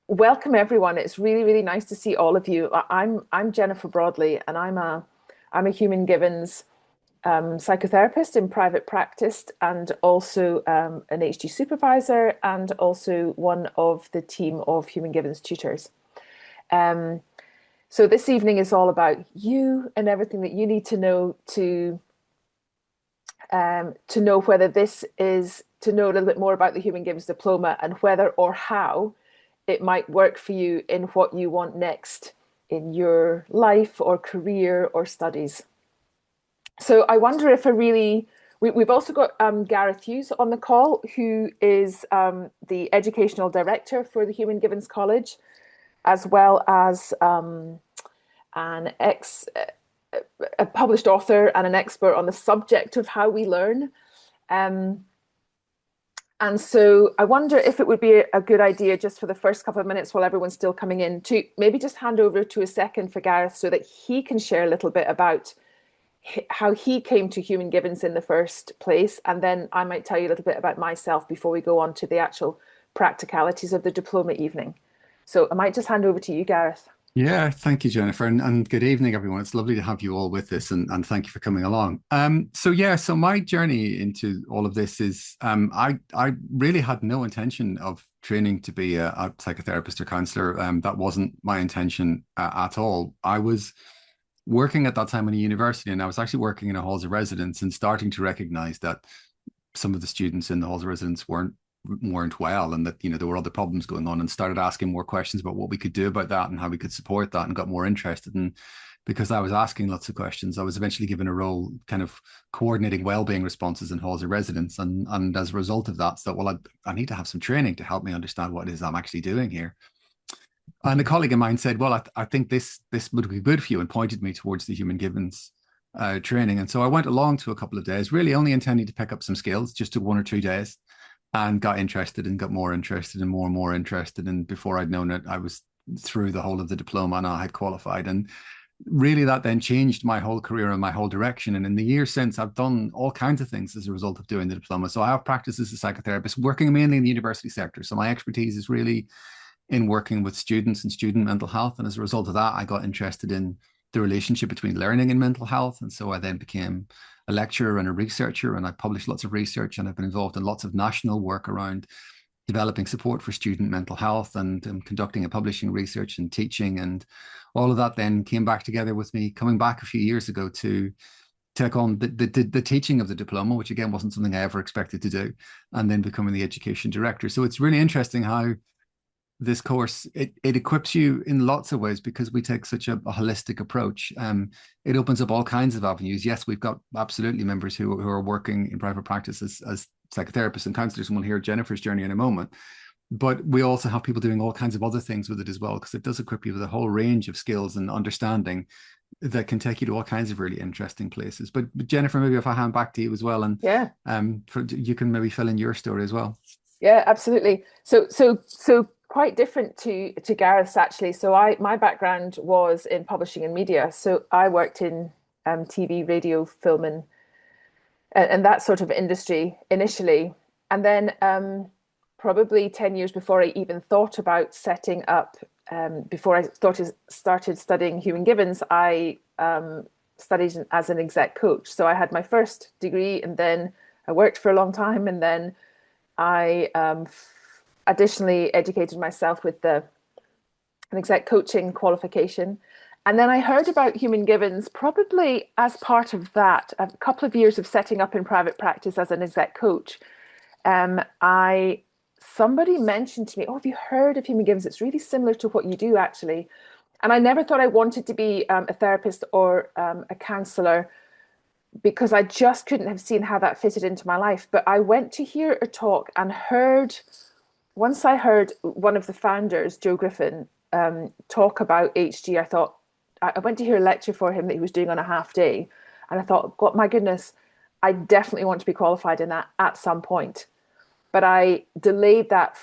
Welcome everyone. It's really, really nice to see all of you. I'm Jennifer Broadley, and I'm a Human Givens psychotherapist in private practice, and also an HG supervisor, and also one of the team of Human Givens tutors. Um, so this evening is all about you and everything that you need to know whether this is to know a little bit more about the Human Givens Diploma and whether or how it might work for you in what you want next in your life or career or studies. So I wonder if we've also got Gareth Hughes on the call, who is the educational director for the Human Givens College, as well as an ex a published author and an expert on the subject of how we learn. Um, and so I wonder if it would be a good idea, just for the first couple of minutes while everyone's still coming in, to maybe just hand over to a second for Gareth so that he can share a little bit about how he came to Human Givens in the first place. And then I might tell you a little bit about myself before we go on to the actual practicalities of the diploma evening. So I might just hand over to you, Gareth. Yeah, thank you, Jennifer, and good evening, everyone. It's lovely to have you all with us, and thank you for coming along. So my journey into all of this is I really had no intention of training to be a psychotherapist or counselor. That wasn't my intention at all. I was working at that time in a university, and I was actually working in a halls of residence and starting to recognize that some of the students in the halls of residence weren't well, and that there were other problems going on, and started asking more questions about what we could do about that and how we could support that, and got more interested. And because I was asking lots of questions, I was eventually given a role kind of coordinating wellbeing responses in halls of residence. And as a result of that, well, I need to have some training to help me understand what it is I'm actually doing here. And a colleague of mine said, well, I think this would be good for you, and pointed me towards the Human Givens training. And so I went along to a couple of days, really only intending to pick up some skills, just took 1 or 2 days, and got interested and got more interested and more interested. And before I'd known it, I was through the whole of the diploma, and I had qualified. And really that then changed my whole career and my whole direction. And in the years since, I've done all kinds of things as a result of doing the diploma. So I have practiced as a psychotherapist, working mainly in the university sector. So my expertise is really in working with students and student mental health. And as a result of that, I got interested in the relationship between learning and mental health. And so I then became a lecturer and a researcher, and I published lots of research, and I've been involved in lots of national work around developing support for student mental health, and conducting and publishing research and teaching. And all of that then came back together with me coming back a few years ago to take on the teaching of the diploma, which again wasn't something I ever expected to do, and then becoming the education director. So it's really interesting how this course it equips you in lots of ways, because we take such a holistic approach. It opens up all kinds of avenues. Yes, we've got absolutely members who are working in private practice as psychotherapists and counselors, and we'll hear Jennifer's journey in a moment. But we also have people doing all kinds of other things with it as well, because it does equip you with a whole range of skills and understanding that can take you to all kinds of really interesting places. But Jennifer, maybe if I hand back to you as well, and Yeah. you can maybe fill in your story as well. Yeah, absolutely. So quite different to Gareth's actually. So my background was in publishing and media. So I worked in TV, radio, film, and that sort of industry initially, and then probably 10 years before I even thought about setting up. Before I started studying Human Givens, I studied as an exec coach. So I had my first degree, and then I worked for a long time, and then I additionally educated myself with an exec coaching qualification. And then I heard about Human Givens probably as part of that, a couple of years of setting up in private practice as an exec coach. I Somebody mentioned to me, "Oh, have you heard of Human Givens? It's really similar to what you do, actually." And I never thought I wanted to be a therapist or a counselor, because I just couldn't have seen how that fitted into my life. But I went to hear a talk and once I heard one of the founders, Joe Griffin, talk about HG, I thought, I went to hear a lecture for him that he was doing on a half day. And I thought, God, my goodness, I definitely want to be qualified in that at some point. But I delayed that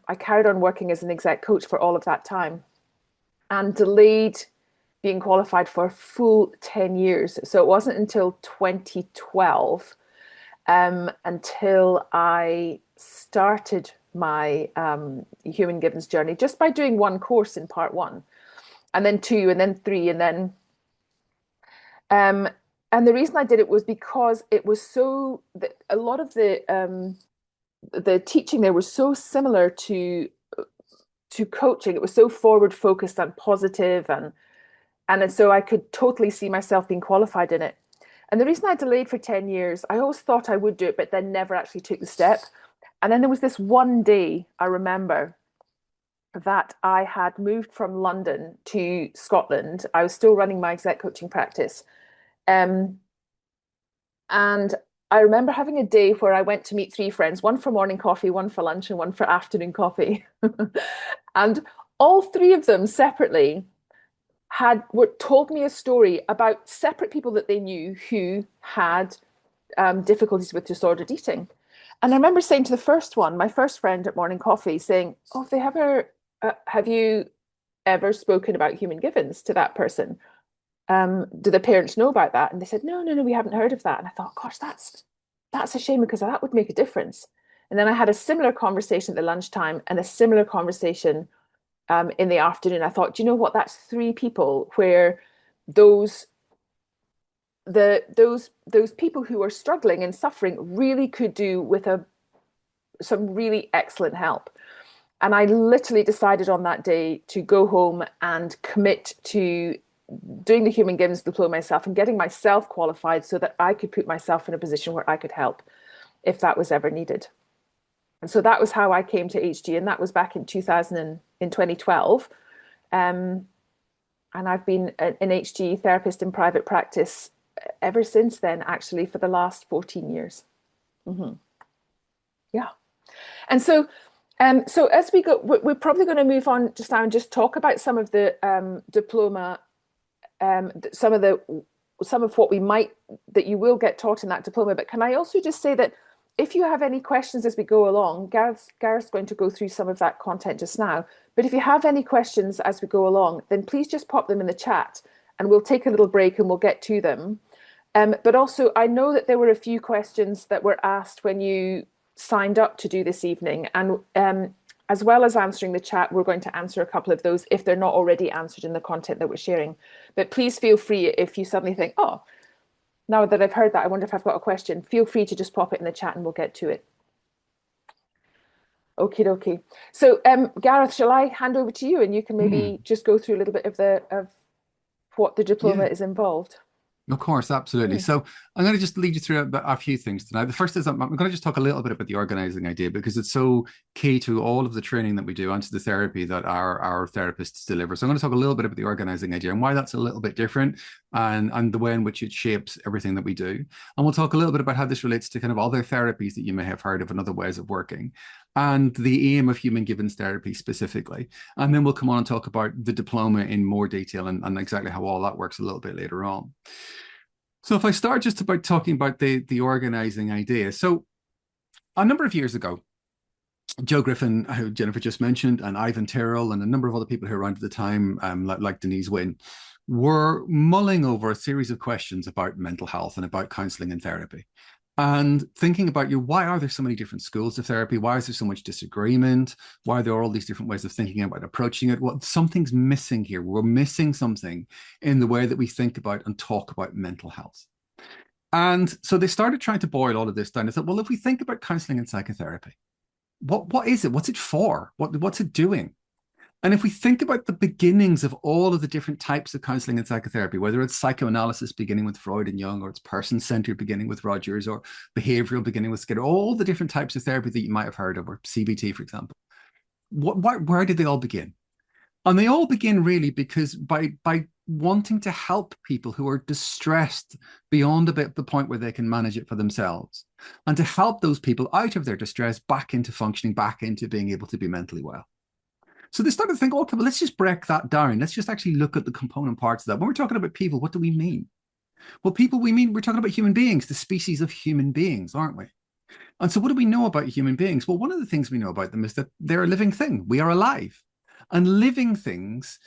I carried on working as an exec coach for all of that time, and delayed being qualified for a full 10 years. So it wasn't until 2012 until I started my Human Givens journey just by doing one course in part one, and then two, and then three, and then and the reason I did it was because it was so a lot of the teaching there was so similar to coaching. It was so forward focused and positive, and so I could totally see myself being qualified in it. And the reason I delayed for 10 years, I always thought I would do it, but then never actually took the step. And then there was this one day I remember that I had moved from London to Scotland. I was still running my exec coaching practice. Um, and I remember having a day where I went to meet three friends, one for morning coffee, one for lunch, and one for afternoon coffee. And all three of them separately told me a story about separate people that they knew who had difficulties with disordered eating. And I remember saying to the first one, my first friend at morning coffee, saying, "Oh, have you ever spoken about Human Givens to that person? Do the parents know about that?" And they said, "No, no, no, we haven't heard of that." And I thought, gosh, that's a shame, because that would make a difference. And then I had a similar conversation at the lunchtime and a similar conversation in the afternoon. I thought, do you know what? That's three people where those those people who are struggling and suffering really could do with some really excellent help. And I literally decided on that day to go home and commit to doing the Human Givens Diploma myself and getting myself qualified so that I could put myself in a position where I could help if that was ever needed. And so that was how I came to HG, and that was back in 2012. And I've been an HG therapist in private practice ever since then, actually, for the last 14 years. Mm-hmm. Yeah. And so as we go, we're probably going to move on just now and just talk about some of the diploma, some of what that you will get taught in that diploma. But can I also just say that if you have any questions as we go along, Gareth's going to go through some of that content just now. But if you have any questions as we go along, then please just pop them in the chat and we'll take a little break and we'll get to them. But also, I know that there were a few questions that were asked when you signed up to do this evening. And as well as answering the chat, we're going to answer a couple of those if they're not already answered in the content that we're sharing. But please feel free, if you suddenly think, oh, now that I've heard that, I wonder if I've got a question, feel free to just pop it in the chat and we'll get to it. Okie dokie. So Gareth, shall I hand over to you and you can maybe just go through a little bit of what the diploma is involved? Of course, absolutely. So I'm going to just lead you through a few things tonight. The first is I'm going to just talk a little bit about the organizing idea, because it's so key to all of the training that we do and to the therapy that our therapists deliver. So I'm going to talk a little bit about the organizing idea and why that's a little bit different, and the way in which it shapes everything that we do. And we'll talk a little bit about how this relates to kind of other therapies that you may have heard of and other ways of working, and the aim of Human Givens therapy specifically. And then we'll come on and talk about the diploma in more detail and exactly how all that works a little bit later on. So if I start just about talking about the organizing idea. So a number of years ago, Joe Griffin, who Jennifer just mentioned, and Ivan Tyrrell, and a number of other people who were around at the time, like Denise Wynn, were mulling over a series of questions about mental health and about counselling and therapy. And thinking about why are there so many different schools of therapy? Why is there so much disagreement? Why are there all these different ways of thinking about approaching it? Well, something's missing here. We're missing something in the way that we think about and talk about mental health. And so they started trying to boil all of this down. They thought, well, if we think about counselling and psychotherapy, what is it? What's it for? What's it doing? And if we think about the beginnings of all of the different types of counseling and psychotherapy, whether it's psychoanalysis beginning with Freud and Jung, or it's person-centered beginning with Rogers, or behavioral beginning with Skinner, all the different types of therapy that you might have heard of, or CBT, for example, where did they all begin? And they all begin really because by wanting to help people who are distressed beyond the point where they can manage it for themselves, and to help those people out of their distress back into functioning, back into being able to be mentally well. So they started to think, okay, well, let's just break that down. Let's just actually look at the component parts of that. When we're talking about people, what do we mean? Well, people, we're talking about human beings, the species of human beings, aren't we? And so what do we know about human beings? Well, one of the things we know about them is that they're a living thing. We are alive. And living things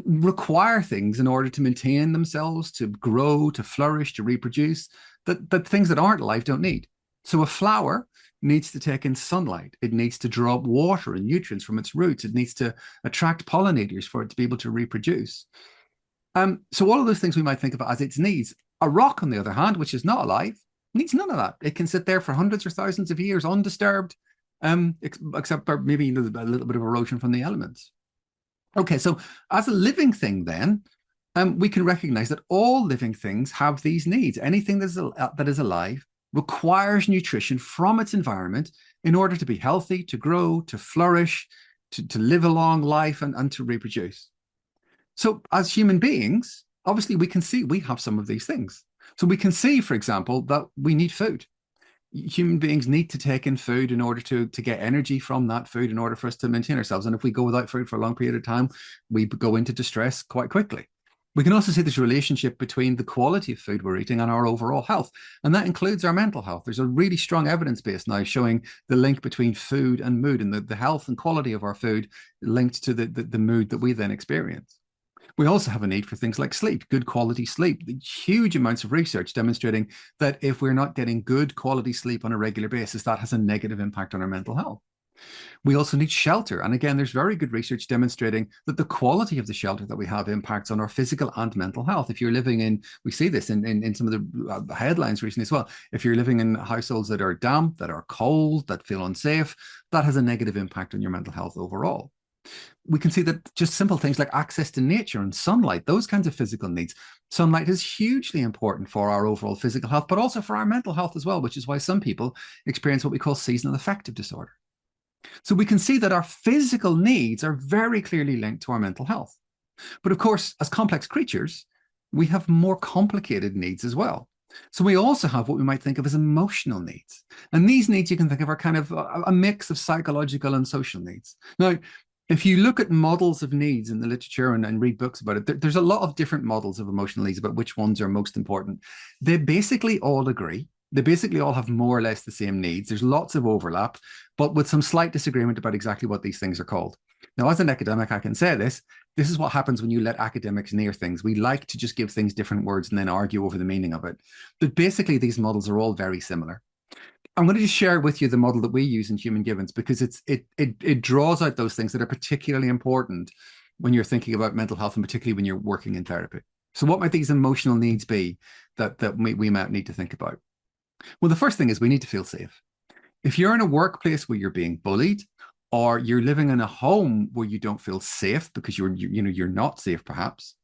require things in order to maintain themselves, to grow, to flourish, to reproduce, that things that aren't alive don't need. So a flower needs to take in sunlight. It needs to draw up water and nutrients from its roots. It needs to attract pollinators for it to be able to reproduce. So all of those things we might think of as its needs. A rock, on the other hand, which is not alive, needs none of that. It can sit there for hundreds or thousands of years undisturbed, except for maybe a little bit of erosion from the elements. Okay, so as a living thing, then, we can recognize that all living things have these needs. Anything that is alive requires nutrition from its environment in order to be healthy, to grow, to flourish, to live a long life, and to reproduce. So as human beings, obviously we can see we have some of these things. So we can see, for example, that we need food. Human beings need to take in food in order to get energy from that food in order for us to maintain ourselves. And if we go without food for a long period of time, we go into distress quite quickly. We can also see this relationship between the quality of food we're eating and our overall health. And that includes our mental health. There's a really strong evidence base now showing the link between food and mood, and the health and quality of our food linked to the mood that we then experience. We also have a need for things like sleep, good quality sleep. Huge amounts of research demonstrating that if we're not getting good quality sleep on a regular basis, that has a negative impact on our mental health. We also need shelter. And again, there's very good research demonstrating that the quality of the shelter that we have impacts on our physical and mental health. If you're living in, we see this in some of the headlines recently as well. If you're living in households that are damp, that are cold, that feel unsafe, that has a negative impact on your mental health overall. We can see that just simple things like access to nature and sunlight, those kinds of physical needs. Sunlight is hugely important for our overall physical health, but also for our mental health as well, which is why some people experience what we call seasonal affective disorder. So we can see that our physical needs are very clearly linked to our mental health. But of course, as complex creatures, we have more complicated needs as well. So we also have what we might think of as emotional needs. And these needs you can think of are kind of a mix of psychological and social needs. Now, if you look at models of needs in the literature and read books about it, there's a lot of different models of emotional needs about which ones are most important. They basically all agree. They basically all have more or less the same needs. There's lots of overlap, but with some slight disagreement about exactly what these things are called. Now, as an academic, I can say this is what happens when you let academics near things. We like to just give things different words and then argue over the meaning of it. But basically, these models are all very similar. I'm going to just share with you the model that we use in Human Givens because it draws out those things that are particularly important when you're thinking about mental health and particularly when you're working in therapy. So what might these emotional needs be that we might need to think about? Well, the first thing is we need to feel safe. If you're in a workplace where you're being bullied, or you're living in a home where you don't feel safe because you're not safe perhaps,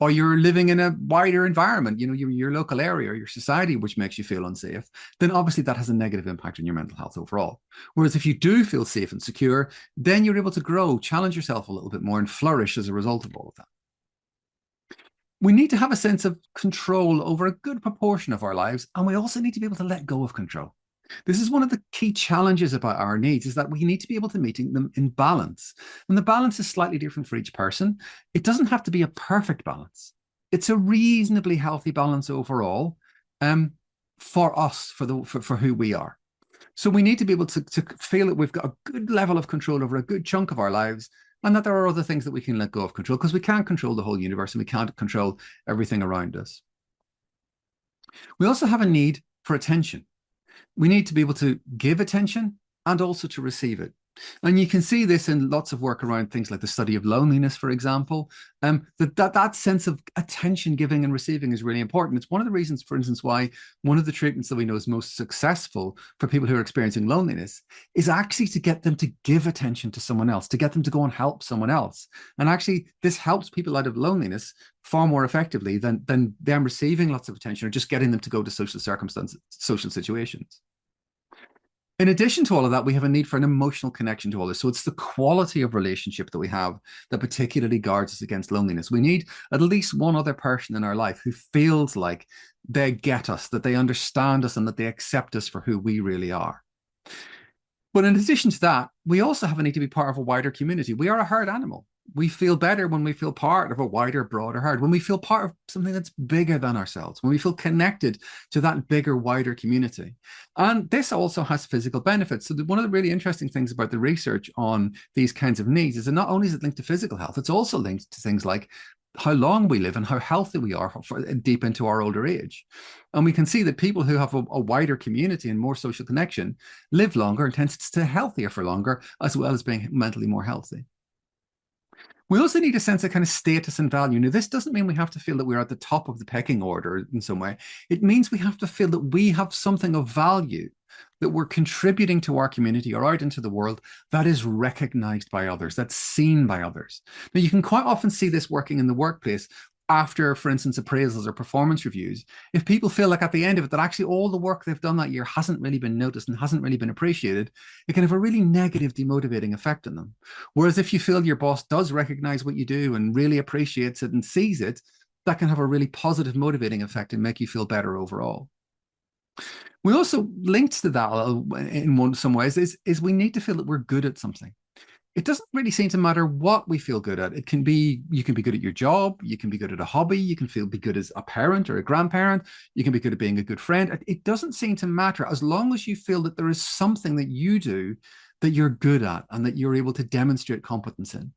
or you're living in a wider environment, your local area or your society, which makes you feel unsafe, then obviously that has a negative impact on your mental health overall. Whereas if you do feel safe and secure, then you're able to grow, challenge yourself a little bit more and flourish as a result of all of that. We need to have a sense of control over a good proportion of our lives, and we also need to be able to let go of control. This is one of the key challenges about our needs, is that we need to be able to meet them in balance. And the balance is slightly different for each person. It doesn't have to be a perfect balance. It's a reasonably healthy balance overall for us, for who we are. So we need to be able to feel that we've got a good level of control over a good chunk of our lives, and that there are other things that we can let go of control, because we can't control the whole universe and we can't control everything around us. We also have a need for attention. We need to be able to give attention and also to receive it. And you can see this in lots of work around things like the study of loneliness, for example, that sense of attention giving and receiving is really important. It's one of the reasons, for instance, why one of the treatments that we know is most successful for people who are experiencing loneliness is actually to get them to give attention to someone else, to get them to go and help someone else. And actually, this helps people out of loneliness far more effectively than them receiving lots of attention or just getting them to go to social circumstances, social situations. In addition to all of that, we have a need for an emotional connection to all this. So it's the quality of relationship that we have that particularly guards us against loneliness. We need at least one other person in our life who feels like they get us, that they understand us, and that they accept us for who we really are. But in addition to that, we also have a need to be part of a wider community. We are a herd animal. We feel better when we feel part of a wider, broader herd, when we feel part of something that's bigger than ourselves, when we feel connected to that bigger, wider community. And this also has physical benefits. So one of the really interesting things about the research on these kinds of needs is that not only is it linked to physical health, it's also linked to things like how long we live and how healthy we are deep into our older age. And we can see that people who have a wider community and more social connection live longer and tend to stay healthier for longer, as well as being mentally more healthy. We also need a sense of kind of status and value. Now, this doesn't mean we have to feel that we're at the top of the pecking order in some way. It means we have to feel that we have something of value, that we're contributing to our community or out into the world that is recognized by others, that's seen by others. Now, you can quite often see this working in the workplace after, for instance, appraisals or performance reviews. If people feel like at the end of it that actually all the work they've done that year hasn't really been noticed and hasn't really been appreciated, it can have a really negative, demotivating effect on them. Whereas if you feel your boss does recognize what you do and really appreciates it and sees it, that can have a really positive, motivating effect and make you feel better overall. We also linked to that in some ways is we need to feel that we're good at something. It doesn't really seem to matter what we feel good at. It can be, you can be good at your job, you can be good at a hobby, you can be good as a parent or a grandparent, you can be good at being a good friend. It doesn't seem to matter as long as you feel that there is something that you do that you're good at and that you're able to demonstrate competence in.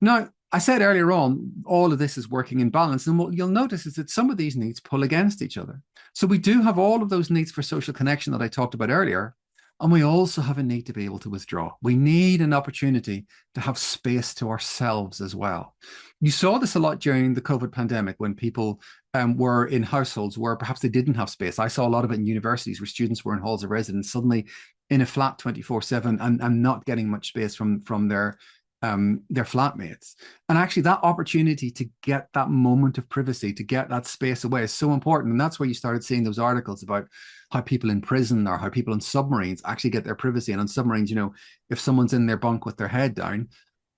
Now, I said earlier on, all of this is working in balance. And what you'll notice is that some of these needs pull against each other. So we do have all of those needs for social connection that I talked about earlier. And we also have a need to be able to withdraw. We need an opportunity to have space to ourselves as well. You saw this a lot during the COVID pandemic when people were in households where perhaps they didn't have space. I saw a lot of it in universities where students were in halls of residence, suddenly in a flat 24/7 and not getting much space from their flatmates. And actually that opportunity to get that moment of privacy, to get that space away is so important. And that's where you started seeing those articles about how people in prison or how people in submarines actually get their privacy. And on submarines, if someone's in their bunk with their head down,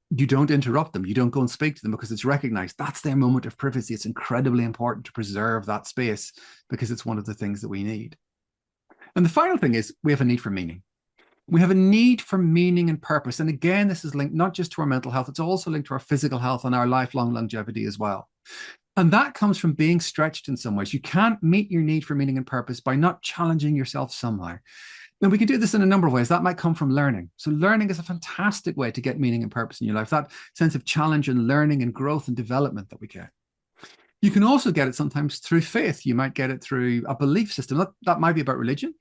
you don't interrupt them. You don't go and speak to them because it's recognized that's their moment of privacy. It's incredibly important to preserve that space because it's one of the things that we need. And the final thing is we have a need for meaning. We have a need for meaning and purpose. And again, this is linked not just to our mental health, it's also linked to our physical health and our lifelong longevity as well. And that comes from being stretched in some ways. You can't meet your need for meaning and purpose by not challenging yourself somehow. And we can do this in a number of ways. That might come from learning. So learning is a fantastic way to get meaning and purpose in your life, that sense of challenge and learning and growth and development that we get. You can also get it sometimes through faith. You might get it through a belief system. That might be about religion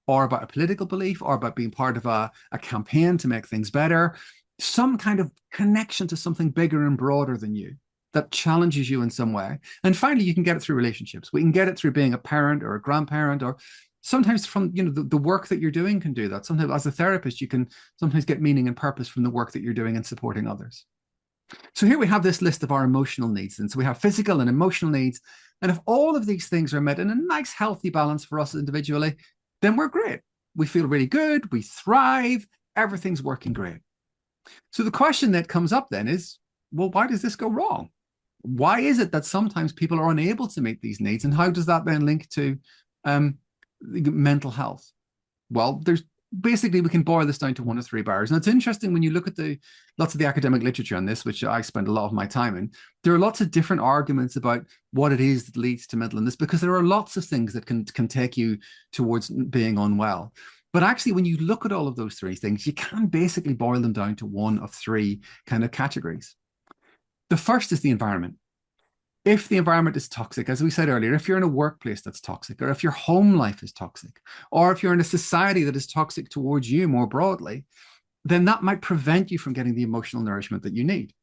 or about a political belief or about being part of a campaign to make things better. Some kind of connection to something bigger and broader than you that challenges you in some way. And finally, you can get it through relationships. We can get it through being a parent or a grandparent, or sometimes from the work that you're doing can do that. Sometimes as a therapist, you can sometimes get meaning and purpose from the work that you're doing and supporting others. So here we have this list of our emotional needs. And so we have physical and emotional needs. And if all of these things are met in a nice, healthy balance for us individually, then we're great. We feel really good. We thrive. Everything's working great. So the question that comes up then is, well, why does this go wrong? Why is it that sometimes people are unable to meet these needs? And how does that then link to mental health? Well, basically we can boil this down to one of three barriers. And it's interesting when you look at lots of the academic literature on this, which I spend a lot of my time in, there are lots of different arguments about what it is that leads to mental illness, because there are lots of things that can take you towards being unwell. But actually, when you look at all of those three things, you can basically boil them down to one of three kind of categories. The first is the environment. If the environment is toxic, as we said earlier, if you're in a workplace that's toxic, or if your home life is toxic, or if you're in a society that is toxic towards you more broadly, then that might prevent you from getting the emotional nourishment that you need.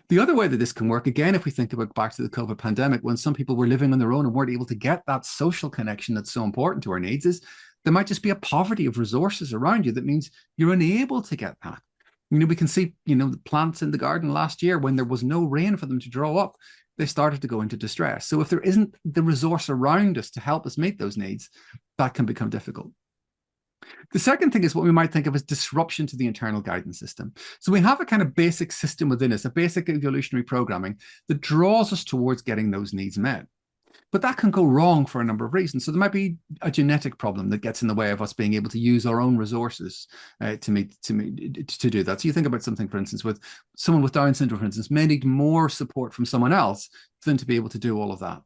The other way that this can work, again, if we think about back to the COVID pandemic, when some people were living on their own and weren't able to get that social connection that's so important to our needs, is there might just be a poverty of resources around you that means you're unable to get that. We can see, the plants in the garden last year, when there was no rain for them to draw up, they started to go into distress. So if there isn't the resource around us to help us meet those needs, that can become difficult. The second thing is what we might think of as disruption to the internal guidance system. So we have a kind of basic system within us, a basic evolutionary programming that draws us towards getting those needs met. But that can go wrong for a number of reasons. So there might be a genetic problem that gets in the way of us being able to use our own resources to do that. So you think about something, for instance, with someone with Down syndrome, for instance, may need more support from someone else than to be able to do all of that.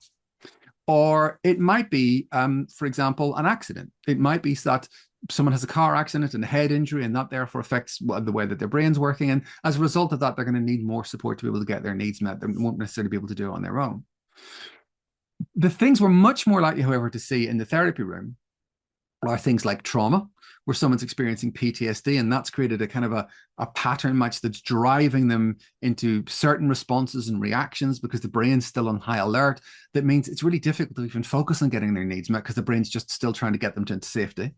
Or it might be, for example, an accident. It might be that someone has a car accident and a head injury, and that therefore affects the way that their brain's working. And as a result of that, they're going to need more support to be able to get their needs met. They won't necessarily be able to do it on their own. The things we're much more likely, however, to see in the therapy room are things like trauma, where someone's experiencing PTSD, and that's created a kind of a pattern match that's driving them into certain responses and reactions because the brain's still on high alert. That means it's really difficult to even focus on getting their needs met because the brain's just still trying to get them to safety.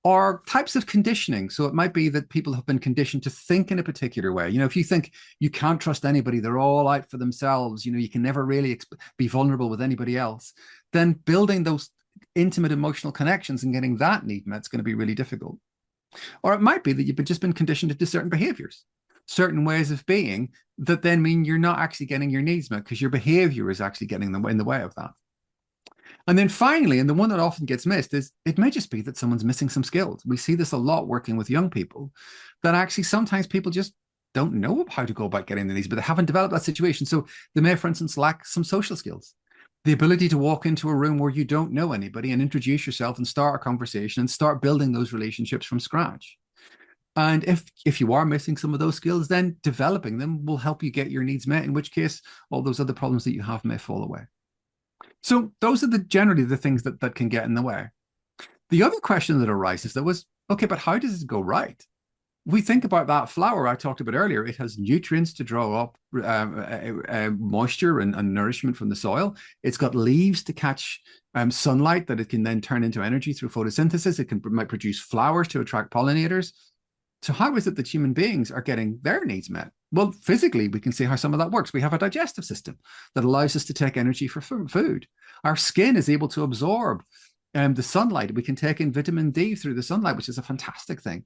Or types of conditioning. So it might be that people have been conditioned to think in a particular way. If you think you can't trust anybody, they're all out for themselves, you can never really be vulnerable with anybody else, then building those intimate emotional connections and getting that need met is going to be really difficult. Or it might be that you've just been conditioned into certain behaviors, certain ways of being that then mean you're not actually getting your needs met because your behavior is actually getting in the way of that. And then finally, and the one that often gets missed, is it may just be that someone's missing some skills. We see this a lot working with young people, that actually sometimes people just don't know how to go about getting the needs, but they haven't developed that situation. So they may, for instance, lack some social skills, the ability to walk into a room where you don't know anybody and introduce yourself and start a conversation and start building those relationships from scratch. And if you are missing some of those skills, then developing them will help you get your needs met, in which case all those other problems that you have may fall away. So those are generally the things that can get in the way. The other question that arises, though, was, okay, but how does it go right? We think about that flower I talked about earlier. It has nutrients to draw up moisture and nourishment from the soil. It's got leaves to catch sunlight that it can then turn into energy through photosynthesis. It might produce flowers to attract pollinators. So how is it that human beings are getting their needs met? Well, physically, we can see how some of that works. We have a digestive system that allows us to take energy for food. Our skin is able to absorb the sunlight. We can take in vitamin D through the sunlight, which is a fantastic thing.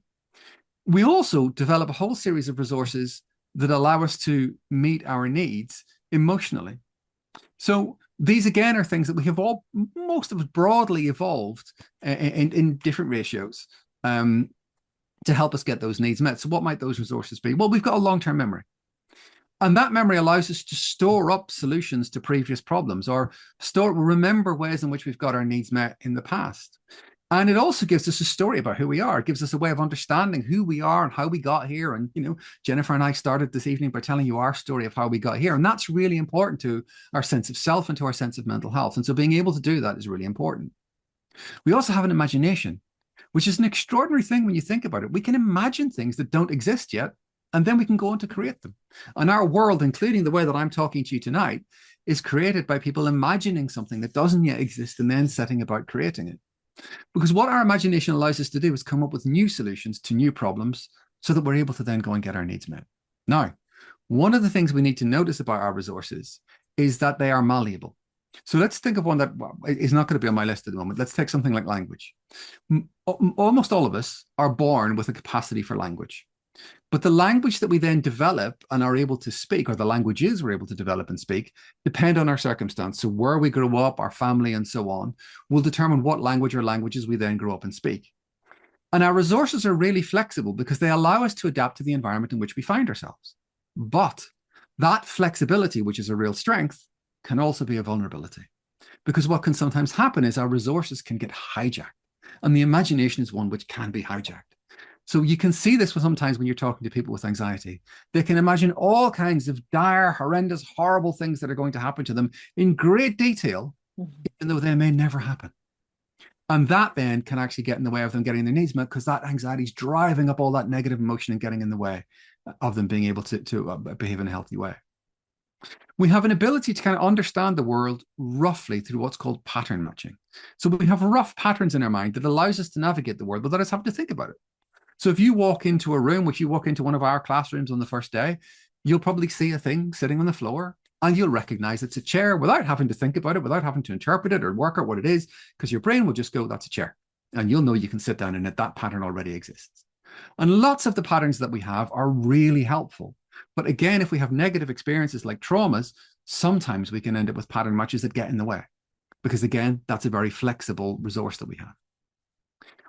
We also develop a whole series of resources that allow us to meet our needs emotionally. So these, again, are things that we have most of us broadly evolved in different ratios to help us get those needs met. So what might those resources be? Well, we've got a long-term memory. And that memory allows us to store up solutions to previous problems, or remember ways in which we've got our needs met in the past. And it also gives us a story about who we are. It gives us a way of understanding who we are and how we got here. And, Jennifer and I started this evening by telling you our story of how we got here. And that's really important to our sense of self and to our sense of mental health. And so being able to do that is really important. We also have an imagination, which is an extraordinary thing when you think about it. We can imagine things that don't exist yet, and then we can go on to create them. And our world, including the way that I'm talking to you tonight, is created by people imagining something that doesn't yet exist and then setting about creating it. Because what our imagination allows us to do is come up with new solutions to new problems so that we're able to then go and get our needs met. Now, one of the things we need to notice about our resources is that they are malleable. So let's think of one that is not going to be on my list at the moment. Let's take something like language. Almost all of us are born with a capacity for language. But the language that we then develop and are able to speak, or the languages we're able to develop and speak, depend on our circumstance. So where we grow up, our family, and so on, will determine what language or languages we then grow up and speak. And our resources are really flexible because they allow us to adapt to the environment in which we find ourselves. But that flexibility, which is a real strength, can also be a vulnerability. Because what can sometimes happen is our resources can get hijacked. And the imagination is one which can be hijacked. So you can see this sometimes when you're talking to people with anxiety. They can imagine all kinds of dire, horrendous, horrible things that are going to happen to them in great detail, even though they may never happen. And that then can actually get in the way of them getting their needs met, because that anxiety is driving up all that negative emotion and getting in the way of them being able to behave in a healthy way. We have an ability to kind of understand the world roughly through what's called pattern matching. So we have rough patterns in our mind that allows us to navigate the world without us having to think about it. So if you walk into a room, which you walk into one of our classrooms on the first day, you'll probably see a thing sitting on the floor and you'll recognize it's a chair without having to think about it, without having to interpret it or work out what it is, because your brain will just go, that's a chair. And you'll know you can sit down in it. That pattern already exists. And lots of the patterns that we have are really helpful. But again, if we have negative experiences like traumas, sometimes we can end up with pattern matches that get in the way. Because again, that's a very flexible resource that we have.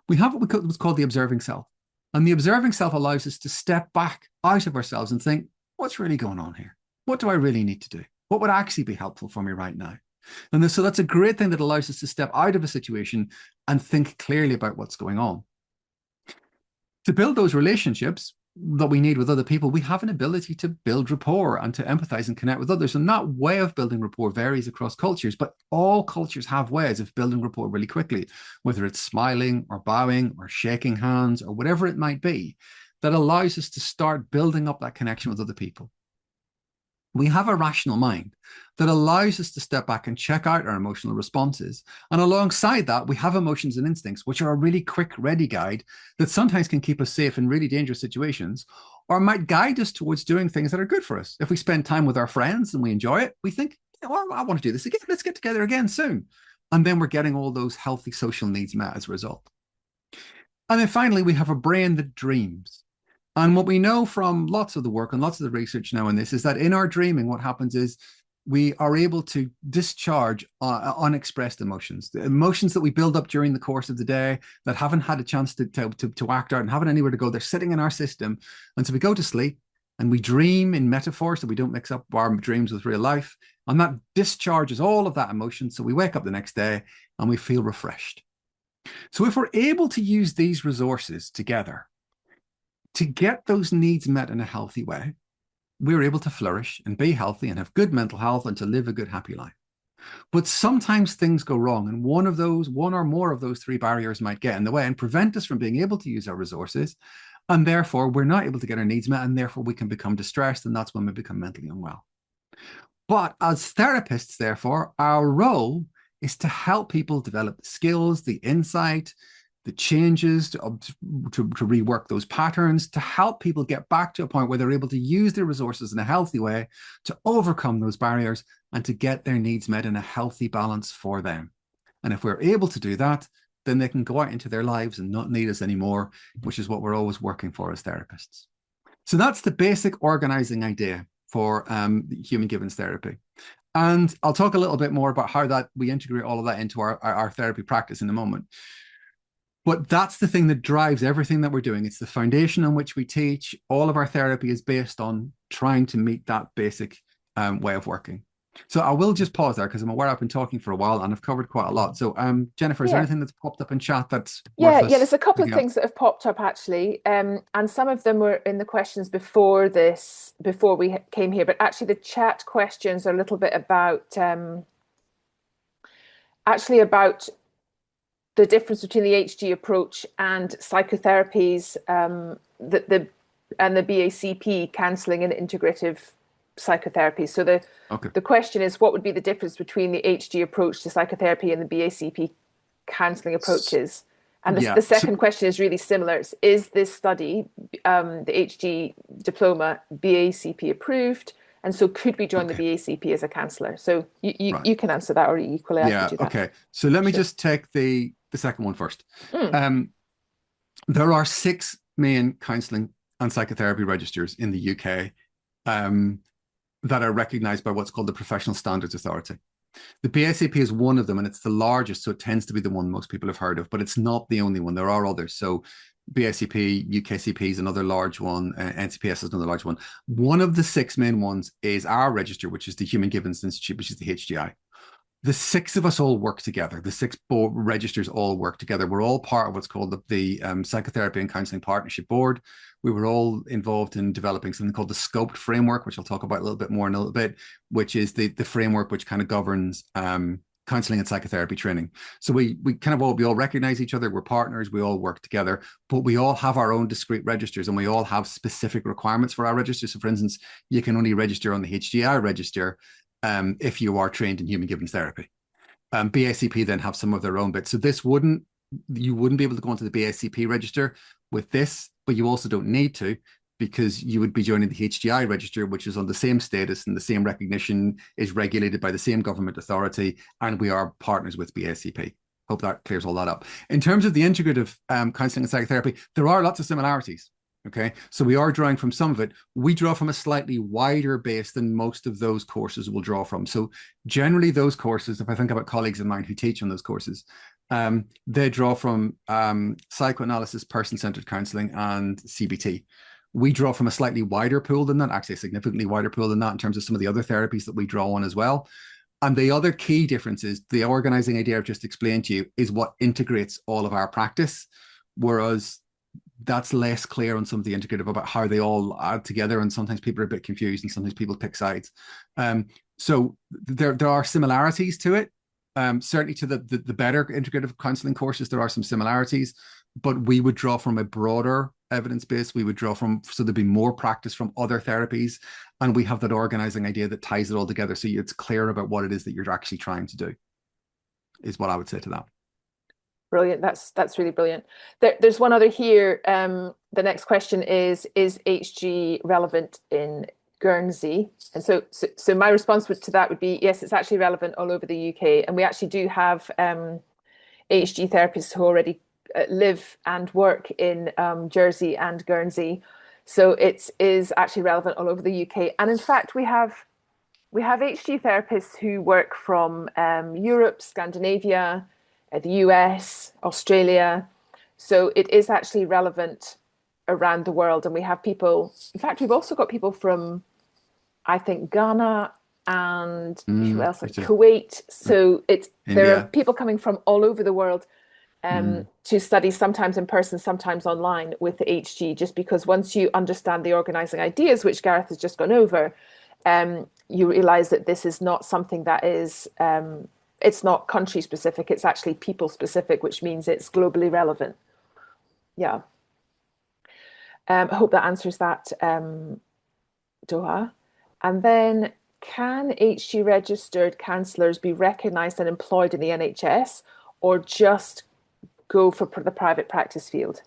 We have what's called the observing self. And the observing self allows us to step back out of ourselves and think, what's really going on here? What do I really need to do? What would actually be helpful for me right now? And so that's a great thing that allows us to step out of a situation and think clearly about what's going on. To build those relationships that we need with other people, we have an ability to build rapport and to empathize and connect with others. And that way of building rapport varies across cultures, but all cultures have ways of building rapport really quickly, whether it's smiling or bowing or shaking hands or whatever it might be, that allows us to start building up that connection with other people. We have a rational mind that allows us to step back and check out our emotional responses. And alongside that, we have emotions and instincts, which are a really quick, ready guide that sometimes can keep us safe in really dangerous situations or might guide us towards doing things that are good for us. If we spend time with our friends and we enjoy it, we think, well, I want to do this again. Let's get together again soon. And then we're getting all those healthy social needs met as a result. And then finally, we have a brain that dreams. And what we know from lots of the work and lots of the research now in this is that in our dreaming, what happens is we are able to discharge unexpressed emotions, the emotions that we build up during the course of the day that haven't had a chance to act out and haven't anywhere to go. They're sitting in our system. And so we go to sleep and we dream in metaphors so we don't mix up our dreams with real life. And that discharges all of that emotion. So we wake up the next day and we feel refreshed. So if we're able to use these resources together, to get those needs met in a healthy way, we're able to flourish and be healthy and have good mental health and to live a good, happy life. But sometimes things go wrong, and one or more of those three barriers might get in the way and prevent us from being able to use our resources. And therefore, we're not able to get our needs met, and therefore we can become distressed, and that's when we become mentally unwell. But as therapists, therefore, our role is to help people develop the skills, the insight, the changes to rework those patterns, to help people get back to a point where they're able to use their resources in a healthy way to overcome those barriers and to get their needs met in a healthy balance for them. And if we're able to do that, then they can go out into their lives and not need us anymore, which is what we're always working for as therapists. So that's the basic organizing idea for Human Givens therapy. And I'll talk a little bit more about how that we integrate all of that into our therapy practice in a moment. But that's the thing that drives everything that we're doing. It's the foundation on which we teach. All of our therapy is based on trying to meet that basic way of working. So I will just pause there because I'm aware I've been talking for a while and I've covered quite a lot. So Jennifer, is there anything that's popped up in chat that's worth us there's a couple of picking up? things that have popped up actually. And some of them were in the questions before we came here, but actually the chat questions are a little bit about about the difference between the HG approach and psychotherapies, and the BACP, counselling and integrative psychotherapy. So the question is, what would be the difference between the HG approach to psychotherapy and the BACP counselling approaches? And the second question is really similar. Is this study, the HG Diploma, BACP approved? And so could we join the BACP as a counsellor? So you can answer that, or equally I can do that. Okay. So let me just take the second one first. There are 6 main counselling and psychotherapy registers in the UK that are recognised by what's called the Professional Standards Authority. The BACP is one of them, and it's the largest, so it tends to be the one most people have heard of, but it's not the only one. There are others. So BACP, UKCP is another large one, NCPS is another large one. One of the 6 main ones is our register, which is the Human Givens Institute, which is the HGI. The 6 of us all work together. The 6 registers all work together. We're all part of what's called the Psychotherapy and Counselling Partnership Board. We were all involved in developing something called the Scoped Framework, which I'll talk about a little bit more in a little bit, which is the framework which kind of governs counselling and psychotherapy training. So we all recognize each other. We're partners. We all work together, but we all have our own discrete registers, and we all have specific requirements for our register. So, for instance, you can only register on the HGI register if you are trained in Human Givens therapy. BACP then have some of their own bits. So you wouldn't be able to go into the BACP register with this, but you also don't need to, because you would be joining the HGI register, which is on the same status and the same recognition, is regulated by the same government authority, and we are partners with BACP. Hope that clears all that up. In terms of the integrative counselling and psychotherapy, there are lots of similarities. Okay, so we are drawing from some of it. We draw from a slightly wider base than most of those courses will draw from. So generally those courses, if I think about colleagues of mine who teach on those courses, they draw from psychoanalysis, person-centered counselling, and CBT. We draw from a slightly wider pool than that, actually a significantly wider pool than that in terms of some of the other therapies that we draw on as well. And the other key difference is the organising idea I've just explained to you is what integrates all of our practice, whereas that's less clear on some of the integrative about how they all add together, and sometimes people are a bit confused, and sometimes people pick sides. So there are similarities to it. Certainly to the better integrative counselling courses, there are some similarities, but we would draw from a broader evidence base. We would draw from, so there'd be more practice from other therapies, and we have that organizing idea that ties it all together, so it's clear about what it is that you're actually trying to do, is what I would say to that. Brilliant. That's really brilliant. There's one other here. The next question is HG relevant in Guernsey? And so my response to that would be yes, it's actually relevant all over the UK, and we actually do have HG therapists who already live and work in Jersey and Guernsey. So it is actually relevant all over the UK, and in fact we have HG therapists who work from Europe, Scandinavia, the US, Australia. So it is actually relevant around the world. And we have people, in fact, we've also got people from, I think, Ghana and who else? Like Kuwait. So there are people coming from all over the world to study, sometimes in person, sometimes online with the HG, just because once you understand the organizing ideas, which Gareth has just gone over, you realize that this is not something that is it's not country specific, it's actually people specific, which means it's globally relevant. Yeah. I hope that answers that, Doha. And then, can HG registered counsellors be recognised and employed in the NHS, or just go for the private practice field?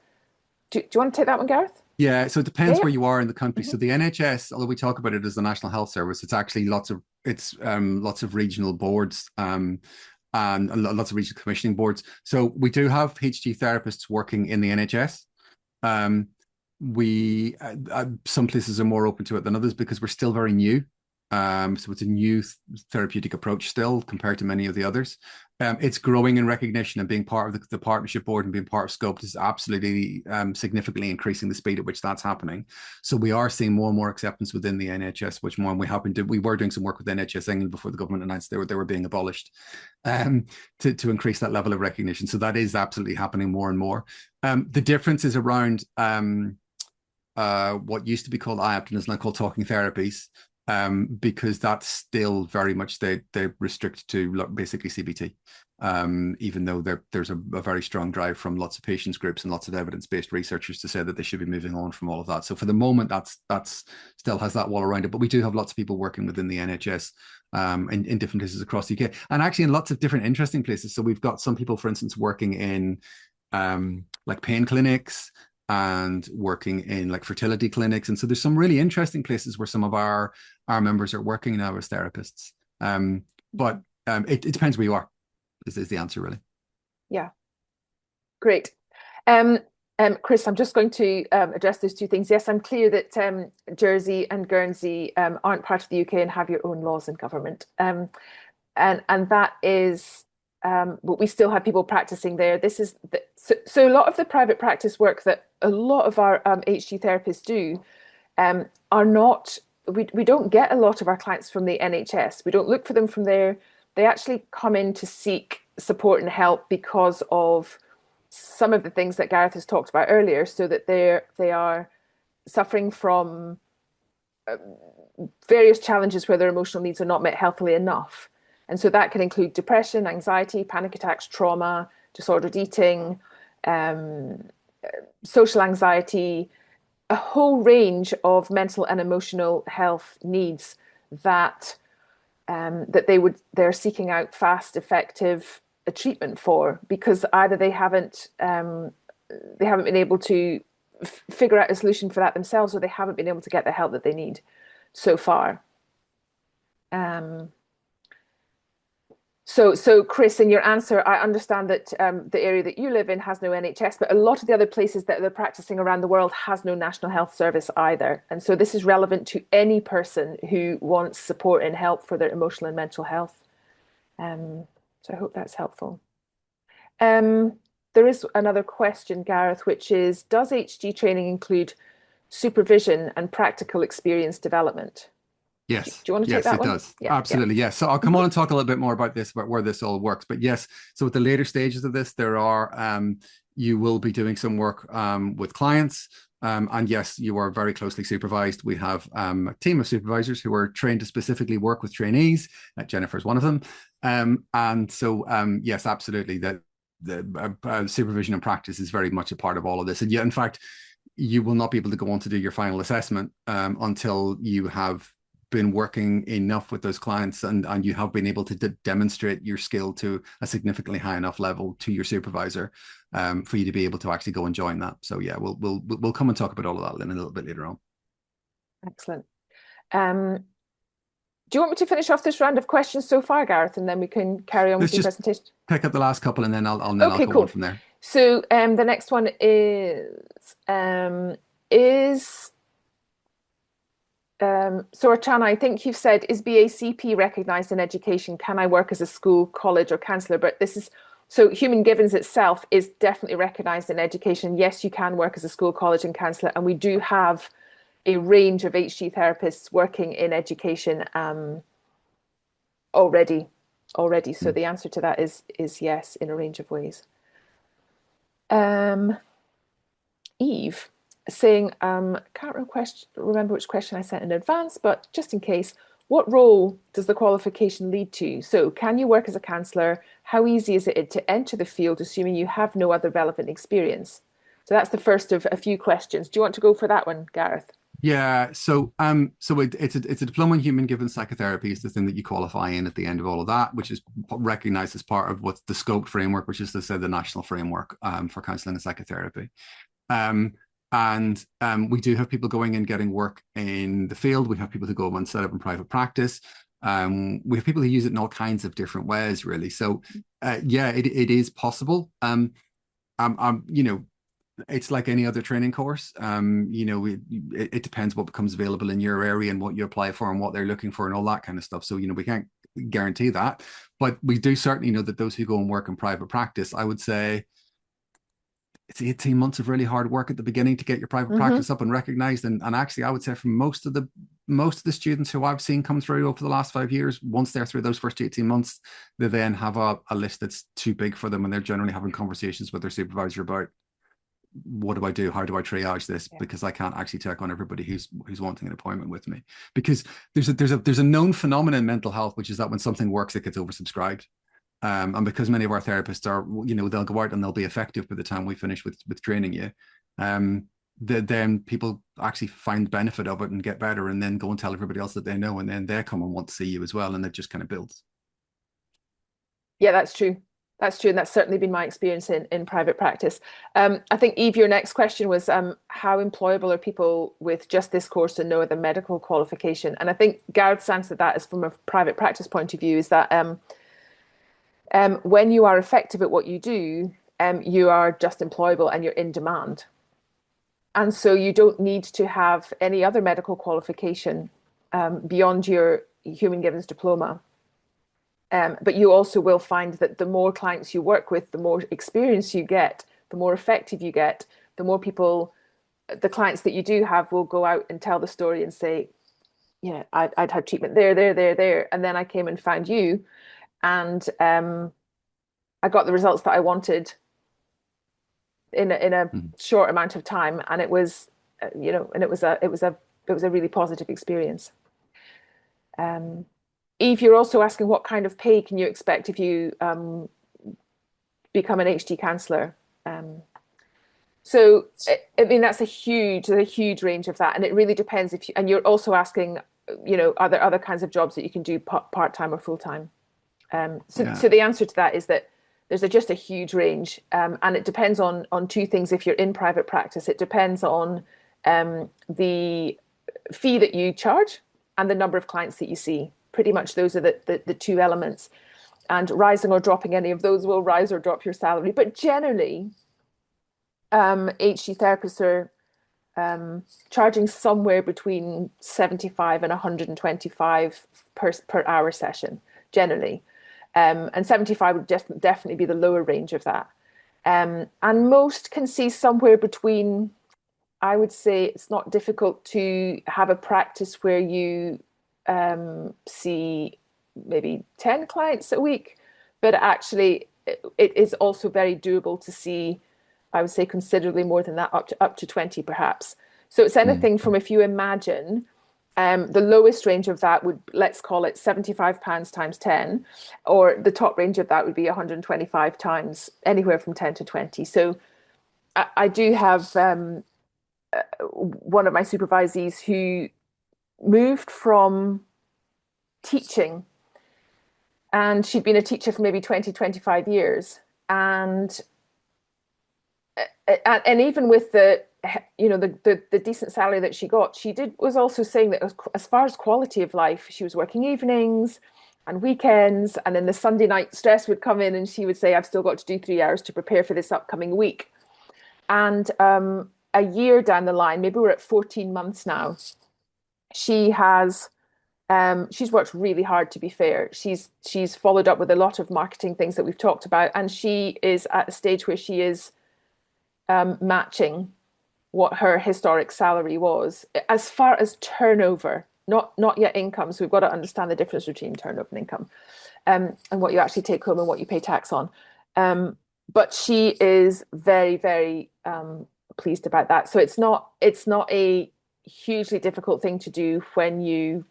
Do you want to take that one, Gareth? Yeah, so it depends where you are in the country. So the NHS, although we talk about it as the National Health Service, it's actually lots of regional boards and lots of regional commissioning boards. So we do have HG therapists working in the NHS. We some places are more open to it than others because we're still very new. So it's a new therapeutic approach still compared to many of the others. It's growing in recognition, and being part of the partnership board and being part of Scope is absolutely significantly increasing the speed at which that's happening. So we are seeing more and more acceptance within the NHS, which more we were doing some work with NHS England before the government announced they were being abolished, to increase that level of recognition. So that is absolutely happening more and more. The difference is around what used to be called IAPT and is now called talking therapies. Because that's still very much they restrict to basically CBT, even though there's a very strong drive from lots of patients groups and lots of evidence-based researchers to say that they should be moving on from all of that. So for the moment, that's still has that wall around it. But we do have lots of people working within the NHS in different places across the UK, and actually in lots of different interesting places. So we've got some people, for instance, working in like pain clinics and working in like fertility clinics. And so there's some really interesting places where some of our members are working now as therapists. But it depends where you are, is the answer really. Yeah. Great. Chris, I'm just going to address those two things. Yes, I'm clear that Jersey and Guernsey aren't part of the UK and have your own laws and government. And that is, but we still have people practicing there. This is so a lot of the private practice work that a lot of our HG therapists do are not. We don't get a lot of our clients from the NHS. We don't look for them from there. They actually come in to seek support and help because of some of the things that Gareth has talked about earlier, so that they are suffering from various challenges where their emotional needs are not met healthily enough. And so that can include depression, anxiety, panic attacks, trauma, disordered eating, social anxiety, a whole range of mental and emotional health needs that they're seeking out fast, effective treatment for, because either they haven't been able to figure out a solution for that themselves, or they haven't been able to get the help that they need so far. So Chris, in your answer, I understand that the area that you live in has no NHS, but a lot of the other places that they're practicing around the world has no National Health Service either. And so this is relevant to any person who wants support and help for their emotional and mental health. So I hope that's helpful. There is another question, Gareth, which is, does HG training include supervision and practical experience development? Yes. Do you want to take that one? Yes, it does. Yeah, absolutely. Yes. So I'll come on and talk a little bit more about this, about where this all works. But yes, so at the later stages of this, there are You will be doing some work with clients. And yes, you are very closely supervised. We have a team of supervisors who are trained to specifically work with trainees. Jennifer is one of them. And so, yes, absolutely, that the supervision and practice is very much a part of all of this. And yet, in fact, you will not be able to go on to do your final assessment until you have been working enough with those clients and you have been able to demonstrate your skill to a significantly high enough level to your supervisor for you to be able to actually go and join that. So yeah, we'll come and talk about all of that in a little bit later on. Excellent. Do you want me to finish off this round of questions so far, Gareth, and then we can carry on with your presentation? Pick up the last couple, and then I'll okay, go cool. on from there. So the next one is so Archana, I think you've said, is BACP recognised in education? Can I work as a school, college, or counsellor? But this is so Human Givens itself is definitely recognised in education. Yes, you can work as a school, college, and counsellor, and we do have a range of HG therapists working in education already. So the answer to that is yes, in a range of ways. Eve saying, can't remember which question I sent in advance, but just in case, what role does the qualification lead to? So can you work as a counsellor? How easy is it to enter the field, assuming you have no other relevant experience? So that's the first of a few questions. Do you want to go for that one, Gareth? Yeah, so it's a diploma in human given psychotherapy is the thing that you qualify in at the end of all of that, which is recognized as part of what's the scope framework, which is the national framework for counselling and psychotherapy. We do have people going and getting work in the field. We have people who go and set up in private practice. We have people who use it in all kinds of different ways, really. So yeah, it is possible. It's like any other training course. It depends what becomes available in your area and what you apply for and what they're looking for and all that kind of stuff. So, we can't guarantee that, but we do certainly know that those who go and work in private practice, I would say it's 18 months of really hard work at the beginning to get your private practice up and recognized. And actually, I would say from most of the students who I've seen come through over the last 5 years, once they're through those first 18 months, they then have a list that's too big for them. And they're generally having conversations with their supervisor about, what do I do? How do I triage this? Yeah. Because I can't actually take on everybody who's wanting an appointment with me. Because there's a known phenomenon in mental health, which is that when something works, it gets oversubscribed. And because many of our therapists are, they'll go out and they'll be effective by the time we finish with training you. Then people actually find benefit of it and get better, and then go and tell everybody else that they know, and then they come and want to see you as well, and it just kind of builds. Yeah, that's true. That's true, and that's certainly been my experience in private practice. I think, Eve, your next question was how employable are people with just this course and no other medical qualification? And I think Gareth's answer to that is from a private practice point of view, is that when you are effective at what you do, you are just employable and you're in demand. And so you don't need to have any other medical qualification beyond your Human Givens Diploma. But you also will find that the more clients you work with, the more experience you get, the more effective you get, the more people, the clients that you do have will go out and tell the story and say, I'd had treatment there. And then I came and found you, and I got the results that I wanted in a short amount of time. And it was, and it was a really positive experience. Eve, you're also asking what kind of pay can you expect if you become an HG counsellor? So, I mean, that's a huge range of that, and it really depends if you. And you're also asking, are there other kinds of jobs that you can do part-time or full-time? So the answer to that is that there's just a huge range, and it depends on two things. If you're in private practice, it depends on the fee that you charge and the number of clients that you see. Pretty much those are the two elements, and rising or dropping any of those will rise or drop your salary. But generally, HG therapists are charging somewhere between 75 and 125 per hour session, generally. And 75 would definitely be the lower range of that. And most can see somewhere between, I would say it's not difficult to have a practice where you see maybe 10 clients a week, but actually it is also very doable to see I would say considerably more than that, up to 20 perhaps. So it's anything from, if you imagine, the lowest range of that would, let's call it £75 times 10, or the top range of that would be 125 times, anywhere from 10 to 20. So I do have one of my supervisees who moved from teaching, and she'd been a teacher for maybe 20, 25 years. And even with the decent salary that she got, was also saying that as far as quality of life, she was working evenings and weekends, and then the Sunday night stress would come in, and she would say, I've still got to do 3 hours to prepare for this upcoming week. And a year down the line, maybe we're at 14 months now, she's worked really hard, to be fair. She's followed up with a lot of marketing things that we've talked about, and she is at a stage where she is matching what her historic salary was as far as turnover, not yet income. So we've got to understand the difference between turnover and income, and what you actually take home and what you pay tax on. But she is very, very pleased about that. So it's not a hugely difficult thing to do when you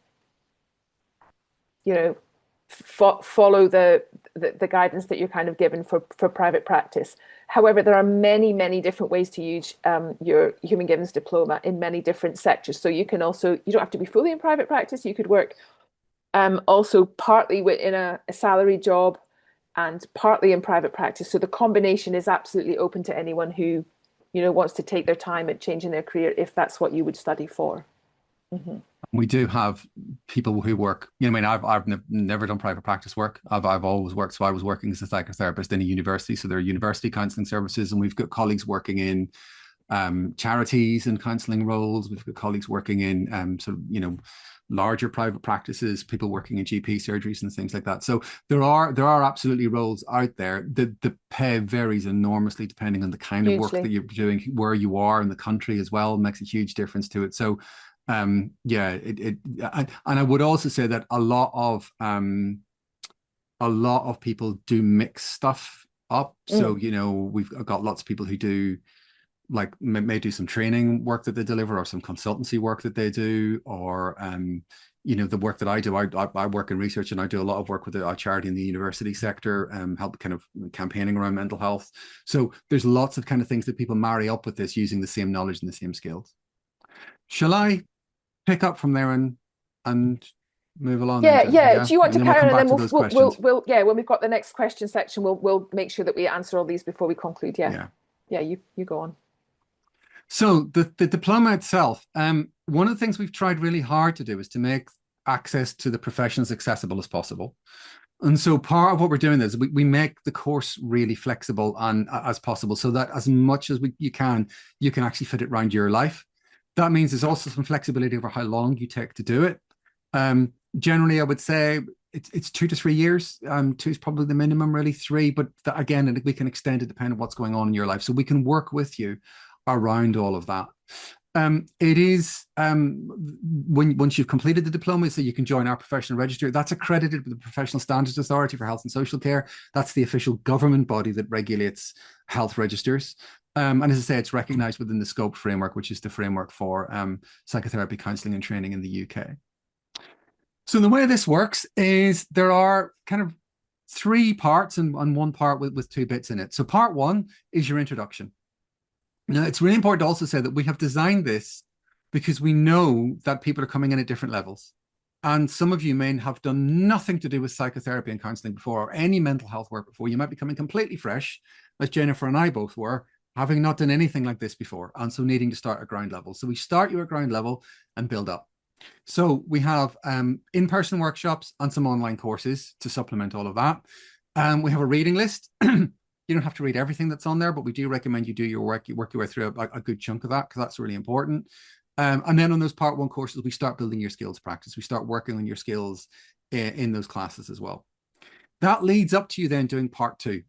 follow the guidance that you're kind of given for private practice. However, there are many, many different ways to use your Human Givens Diploma in many different sectors. So you don't have to be fully in private practice. You could work also partly in a salary job and partly in private practice. So the combination is absolutely open to anyone who, wants to take their time at changing their career, if that's what you would study for. Mm-hmm. We do have people who work, I've never done private practice work. I've always worked. So I was working as a psychotherapist in a university. So there are university counselling services, and we've got colleagues working in charities and counselling roles. We've got colleagues working in larger private practices, people working in GP surgeries and things like that. So there are absolutely roles out there. The pay varies enormously depending on the kind of work that you're doing, where you are in the country as well, makes a huge difference to it. So and I would also say that a lot of people do mix stuff up. So we've got lots of people who do, like, may do some training work that they deliver, or some consultancy work that they do, or the work that I do. I work in research, and I do a lot of work with a charity in the university sector, help kind of campaigning around mental health. So there's lots of kind of things that people marry up with this, using the same knowledge and the same skills. Shall I pick up from there and move along? Yeah. Do you want to carry on, and then we'll when we've got the next question section, we'll make sure that we answer all these before we conclude. Yeah. You go on. So the diploma itself, one of the things we've tried really hard to do is to make access to the profession as accessible as possible. And so part of what we're doing is we make the course really flexible and as possible, so that as much as you can actually fit it around your life. That means there's also some flexibility over how long you take to do it. Generally, I would say it's 2 to 3 years. 2 is probably the minimum, really. 3, but again, we can extend it depending on what's going on in your life. So we can work with you around all of that. It is once you've completed the diploma, so you can join our professional register. That's accredited with the Professional Standards Authority for Health and Social Care. That's the official government body that regulates health registers. And as I say, it's recognised within the SCOPE framework, which is the framework for psychotherapy, counselling and training in the UK. So the way this works is there are kind of 3 parts and one part with 2 bits in it. So part 1 is your introduction. Now, it's really important to also say that we have designed this because we know that people are coming in at different levels. And some of you may have done nothing to do with psychotherapy and counselling before, or any mental health work before. You might be coming completely fresh, as Jennifer and I both were, having not done anything like this before, and so needing to start at ground level. So we start you at ground level and build up. So we have in-person workshops and some online courses to supplement all of that. We have a reading list. You don't have to read everything that's on there, but we do recommend you do your work. You work your way through a good chunk of that, because that's really important. And then on those part 1 courses, we start building your skills practice. We start working on your skills in those classes as well. That leads up to you then doing part 2.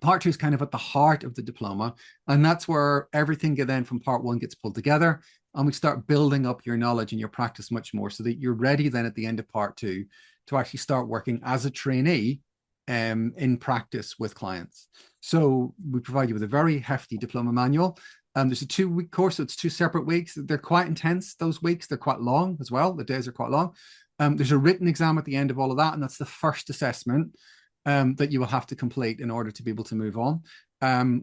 Part 2 is kind of at the heart of the diploma, and that's where everything then from part 1 gets pulled together, and we start building up your knowledge and your practice much more, so that you're ready then at the end of part 2 to actually start working as a trainee in practice with clients. So we provide you with a very hefty diploma manual. There's a 2-week course, so it's 2 separate weeks. They're quite intense, those weeks. They're quite long as well. The days are quite long. There's a written exam at the end of all of that, and that's the first assessment that you will have to complete in order to be able to move on.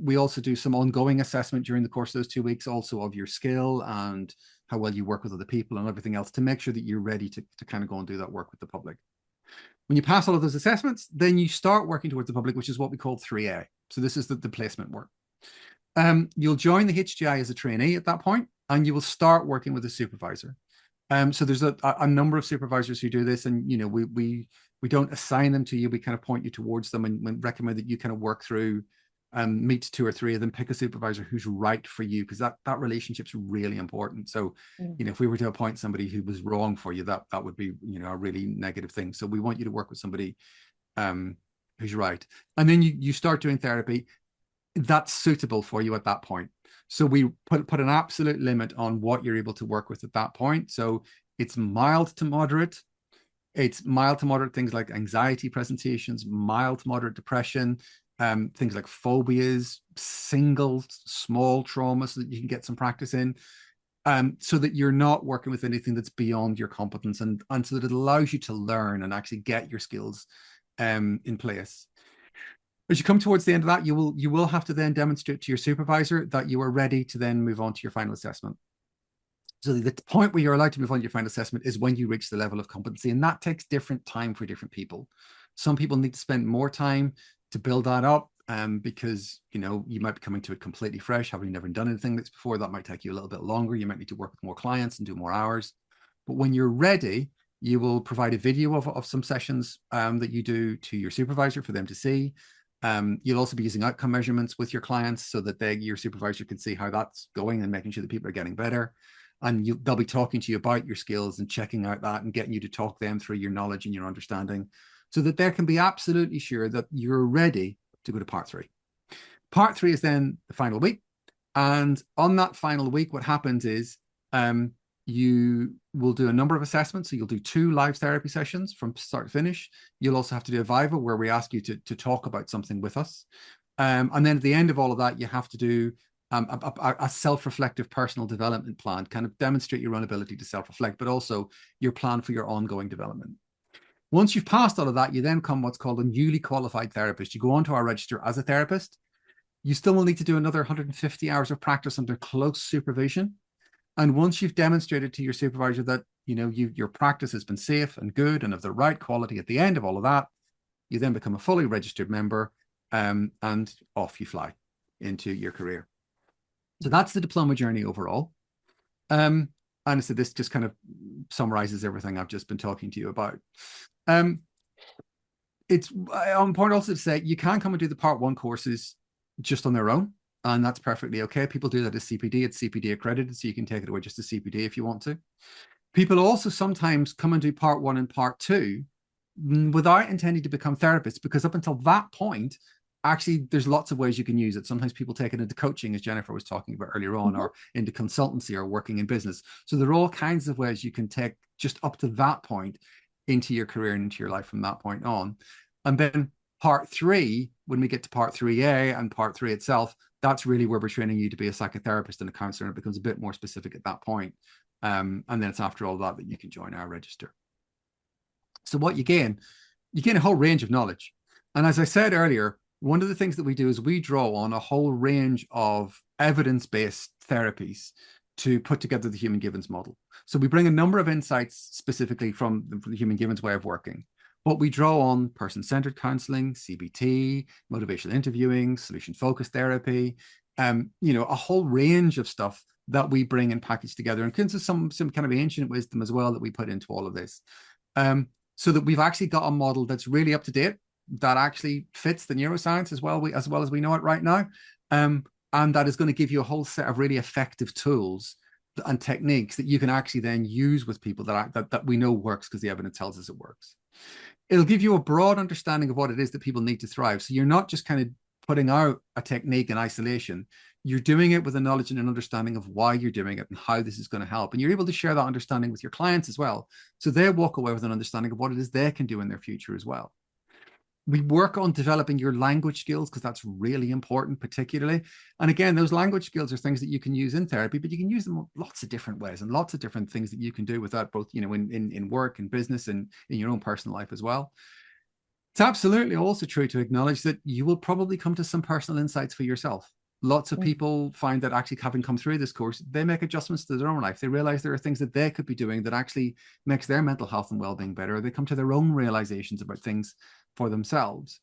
We also do some ongoing assessment during the course of those 2 weeks, also of your skill and how well you work with other people and everything else, to make sure that you're ready to kind of go and do that work with the public. When you pass all of those assessments, then you start working towards the public, which is what we call 3A. So this is the placement work. You'll join the HGI as a trainee at that point, and you will start working with a supervisor. So there's a number of supervisors who do this, and we don't assign them to you. We kind of point you towards them and recommend that you kind of work through, meet 2 or 3 of them, pick a supervisor who's right for you, because that relationship's really important. So if we were to appoint somebody who was wrong for you, that would be a really negative thing. So we want you to work with somebody who's right, and then you start doing therapy that's suitable for you at that point. So we put an absolute limit on what you're able to work with at that point. So it's mild to moderate. It's mild to moderate things like anxiety presentations, mild to moderate depression, things like phobias, single small traumas, so that you can get some practice in, so that you're not working with anything that's beyond your competence, and so that it allows you to learn and actually get your skills in place. As you come towards the end of that, you will have to then demonstrate to your supervisor that you are ready to then move on to your final assessment. So the point where you're allowed to move on to your final assessment is when you reach the level of competency, and that takes different time for different people. Some people need to spend more time to build that up, because you might be coming to it completely fresh, having never done anything that's before. That might take you a little bit longer. You might need to work with more clients and do more hours. But when you're ready, you will provide a video of some sessions that you do to your supervisor for them to see. You'll also be using outcome measurements with your clients so that your supervisor can see how that's going and making sure that people are getting better. And they'll be talking to you about your skills and checking out that and getting you to talk them through your knowledge and your understanding, so that they can be absolutely sure that you're ready to go to part 3. Part 3 is then the final week. And on that final week, what happens is you will do a number of assessments. So you'll do 2 live therapy sessions from start to finish. You'll also have to do a Viva, where we ask you to talk about something with us. And then at the end of all of that, you have to do a self-reflective personal development plan, kind of demonstrate your own ability to self-reflect, but also your plan for your ongoing development. Once you've passed all of that, you then become what's called a newly qualified therapist. You go onto our register as a therapist. You still will need to do another 150 hours of practice under close supervision. And once you've demonstrated to your supervisor that your practice has been safe and good and of the right quality, at the end of all of that, you then become a fully registered member, and off you fly into your career. So that's the diploma journey overall. And I said this just kind of summarizes everything I've just been talking to you about. It's important also to say you can come and do the part 1 courses just on their own, and that's perfectly okay. People do that as CPD. It's CPD accredited, so you can take it away just as CPD if you want to. People also sometimes come and do part 1 and part 2 without intending to become therapists, because up until that point, actually, there's lots of ways you can use it. Sometimes people take it into coaching, as Jennifer was talking about earlier on, or into consultancy or working in business. So there are all kinds of ways you can take just up to that point into your career and into your life from that point on. And then part 3, when we get to part 3A and part 3 itself, that's really where we're training you to be a psychotherapist and a counselor, and it becomes a bit more specific at that point. And then it's after all that you can join our register. So what you gain a whole range of knowledge. And as I said earlier, one of the things that we do is we draw on a whole range of evidence-based therapies to put together the Human Givens model. So we bring a number of insights specifically from the Human Givens way of working. But we draw on person-centered counselling, CBT, motivational interviewing, solution-focused therapy, a whole range of stuff that we bring and package together, and some kind of ancient wisdom as well that we put into all of this, so that we've actually got a model that's really up to date, that actually fits the neuroscience as well as we know it right now, and that is going to give you a whole set of really effective tools and techniques that you can actually then use with people that we know works, because the evidence tells us it works. It'll give you a broad understanding of what it is that people need to thrive. So you're not just kind of putting out a technique in isolation. You're doing it with a knowledge and an understanding of why you're doing it and how this is going to help. And you're able to share that understanding with your clients as well. So they walk away with an understanding of what it is they can do in their future as well. We work on developing your language skills because that's really important, particularly. And again, those language skills are things that you can use in therapy, but you can use them lots of different ways and lots of different things that you can do with that, both, you know, in work and business and in your own personal life as well. It's absolutely also true to acknowledge that you will probably come to some personal insights for yourself. Lots of people find that actually having come through this course, they make adjustments to their own life. They realize there are things that they could be doing that actually makes their mental health and well-being better. They come to their own realizations about things for themselves.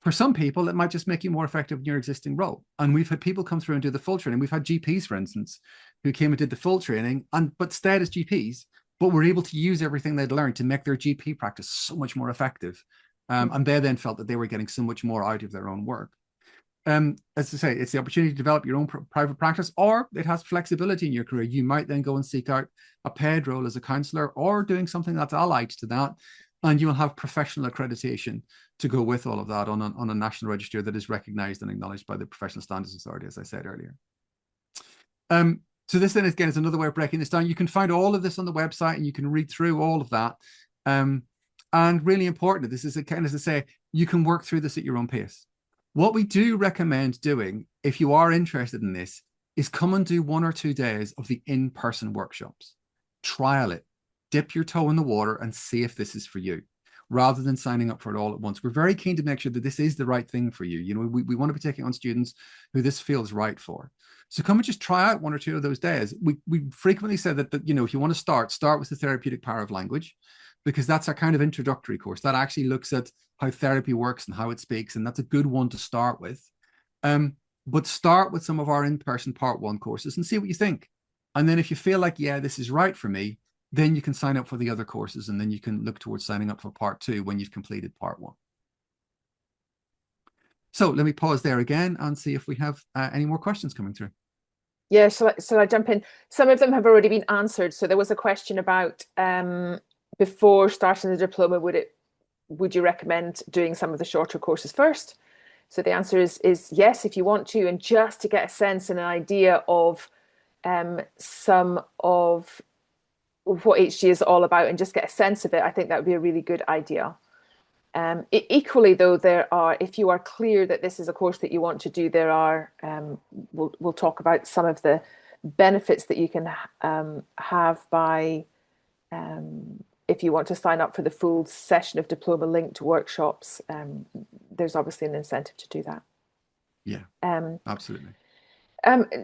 For some people, it might just make you more effective in your existing role. And we've had people come through and do the full training. We've had GPs, for instance, who came and did the full training and but stayed as GPs, but were able to use everything they'd learned to make their GP practice so much more effective. And they then felt that they were getting so much more out of their own work. As I say, it's the opportunity to develop your own private practice, or it has flexibility in your career. You might then go and seek out a paid role as a counsellor or doing something that's allied to that. And you will have professional accreditation to go with all of that on a national register that is recognised and acknowledged by the Professional Standards Authority, as I said earlier. So this then, again, is another way of breaking this down. You can find all of this on the website and you can read through all of that. And really important, this is, again, as I say, you can work through this at your own pace. What we do recommend doing, if you are interested in this, is come and do 1 or 2 days of the in-person workshops. Trial it, dip your toe in the water and see if this is for you, rather than signing up for it all at once. We're very keen to make sure that this is the right thing for you. You know, we want to be taking on students who this feels right for. So come and just try out 1 or 2 of those days. We frequently say that, you know, if you want to start with the therapeutic power of language, because that's our kind of introductory course that actually looks at how therapy works and how it speaks. And that's a good one to start with. But start with some of our in-person part 1 courses and see what you think. And then if you feel like, yeah, this is right for me, then you can sign up for the other courses, and then you can look towards signing up for part 2 when you've completed part 1. So let me pause there again and see if we have any more questions coming through. Yeah, shall I jump in? Some of them have already been answered. So there was a question about before starting the diploma, would you recommend doing some of the shorter courses first? So the answer is yes, if you want to, and just to get a sense and an idea of some of what HG is all about and just get a sense of it, I think that would be a really good idea. Equally, though, there are, if you are clear that this is a course that you want to do, there are, we'll talk about some of the benefits that you can have by if you want to sign up for the full session of diploma linked workshops. There's obviously an incentive to do that. Yeah, absolutely.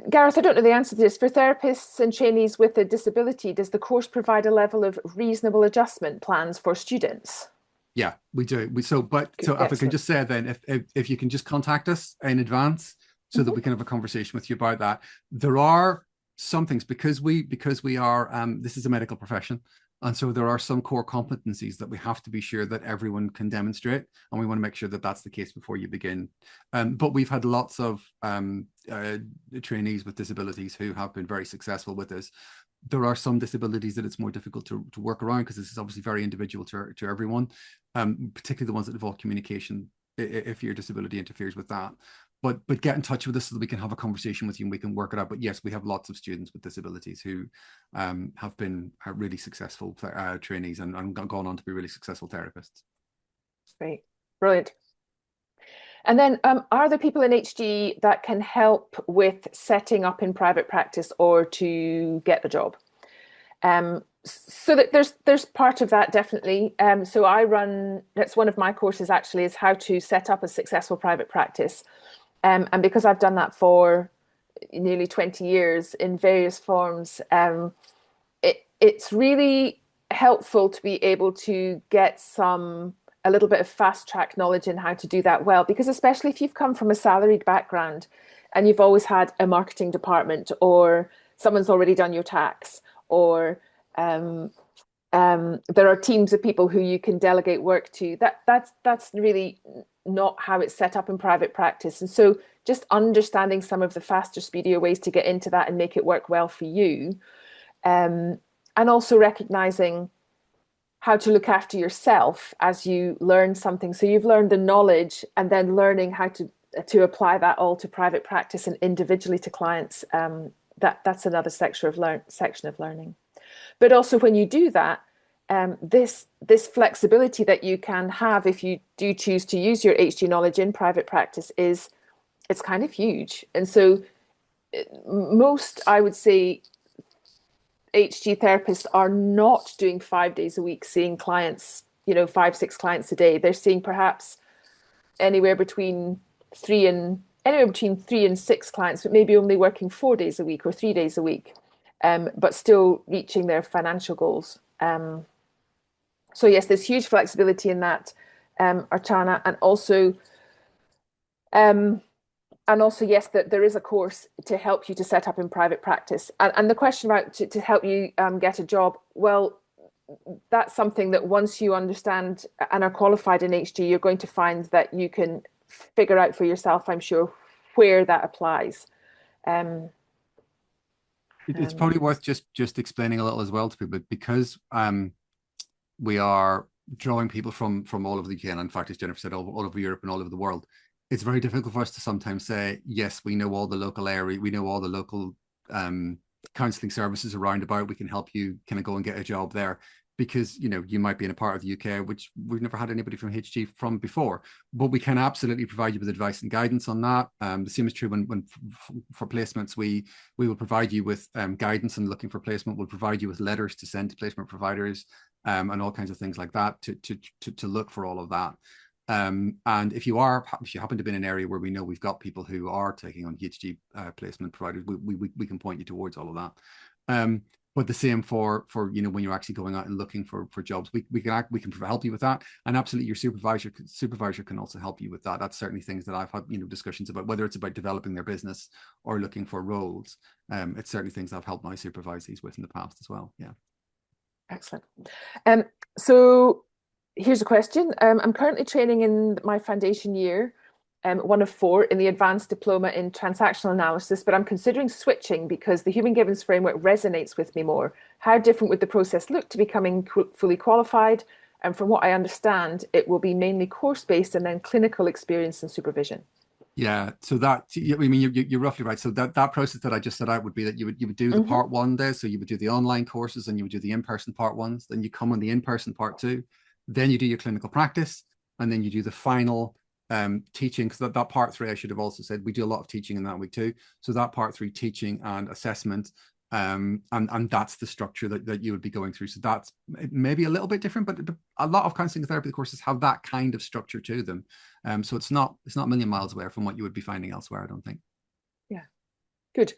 Gareth, I don't know the answer to this. For therapists and trainees with a disability, does the course provide a level of reasonable adjustment plans for students? Yeah, we do. So if I can just say then, if you can just contact us in advance so that we can have a conversation with you about that. There are some things, because we are this is a medical profession. And so there are some core competencies that we have to be sure that everyone can demonstrate. And we want to make sure that that's the case before you begin. But we've had lots of trainees with disabilities who have been very successful with this. There are some disabilities that it's more difficult to work around, because this is obviously very individual to everyone, particularly the ones that involve communication, if your disability interferes with that. But get in touch with us so that we can have a conversation with you and we can work it out. But yes, we have lots of students with disabilities who have been really successful trainees and gone on to be really successful therapists. Great, brilliant. And then are there people in HG that can help with setting up in private practice or to get the job? So that there's part of that, definitely. So that's one of my courses actually, is how to set up a successful private practice. And because I've done that for nearly 20 years in various forms, it's really helpful to be able to get a little bit of fast track knowledge in how to do that well, because especially if you've come from a salaried background and you've always had a marketing department, or someone's already done your tax, or there are teams of people who you can delegate work to, that's really not how it's set up in private practice. And so just understanding some of the faster, speedier ways to get into that and make it work well for you, and also recognizing how to look after yourself as you learn something. So you've learned the knowledge, and then learning how to apply that all to private practice and individually to clients. That's another section of learning. But also when you do that, this flexibility that you can have if you do choose to use your HG knowledge in private practice it's kind of huge. And so most, I would say, HG therapists are not doing 5 days a week seeing clients, 5, 6 clients a day. They're seeing perhaps anywhere between 3 and 6 clients, but maybe only working 4 days a week or 3 days a week, but still reaching their financial goals. So yes, there's huge flexibility in that, Archana, and also, yes, that there is a course to help you to set up in private practice. And the question about to help you get a job, well, that's something that once you understand and are qualified in HG, you're going to find that you can figure out for yourself, I'm sure, where that applies. It's probably worth just explaining a little as well to people, because we are drawing people from all over the UK, and in fact, as Jennifer said, all over Europe and all over the world. It's very difficult for us to sometimes say, yes, we know all the local area, we know all the local counselling services around about, we can help you kind of go and get a job there, because you might be in a part of the UK which we've never had anybody from HG from before, but we can absolutely provide you with advice and guidance on that. The same is true when for placements, we will provide you with guidance, and looking for placement, we'll provide you with letters to send to placement providers, and all kinds of things like that to look for all of that. And if you happen to be in an area where we know we've got people who are taking on HG placement providers, we can point you towards all of that. But the same for when you're actually going out and looking for jobs, we can help you with that, and absolutely your supervisor can also help you with that. That's certainly things that I've had discussions about, whether it's about developing their business or looking for roles. It's certainly things I've helped my supervisees with in the past as well. Yeah. Excellent. So here's a question. I'm currently training in my foundation year, one of 4 in the advanced diploma in transactional analysis, but I'm considering switching because the Human Givens framework resonates with me more. How different would the process look to becoming fully qualified? And from what I understand, it will be mainly course-based and then clinical experience and supervision. Yeah, so you're roughly right. So that process that I just set out would be that you would do the part 1 there. So you would do the online courses, and you would do the in-person part 1s. Then you come on the in-person part 2. Then you do your clinical practice, and then you do the final teaching. Because that part 3, I should have also said, we do a lot of teaching in that week too. So that part 3, teaching and assessment, and that's the structure that you would be going through. So that's maybe a little bit different, but a lot of counselling therapy courses have that kind of structure to them. So it's not a million miles away from what you would be finding elsewhere, I don't think. Yeah, good.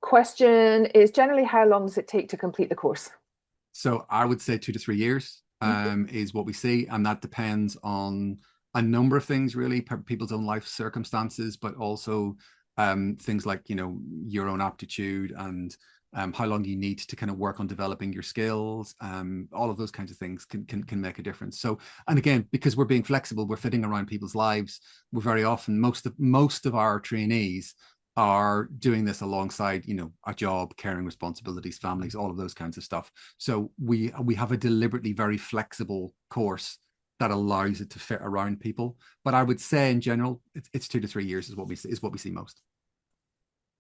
Question is, generally, how long does it take to complete the course? So I would say 2 to 3 years is what we see, and that depends on a number of things, really, people's own life circumstances, but also things like your own aptitude and how long you need to kind of work on developing your skills. All of those kinds of things can make a difference. So, and again, because we're being flexible, we're fitting around people's lives. We're very often, most of our trainees are doing this alongside, a job, caring responsibilities, families, all of those kinds of stuff. So we have a deliberately very flexible course that allows it to fit around people. But I would say in general, it's 2 to 3 years is what we see most.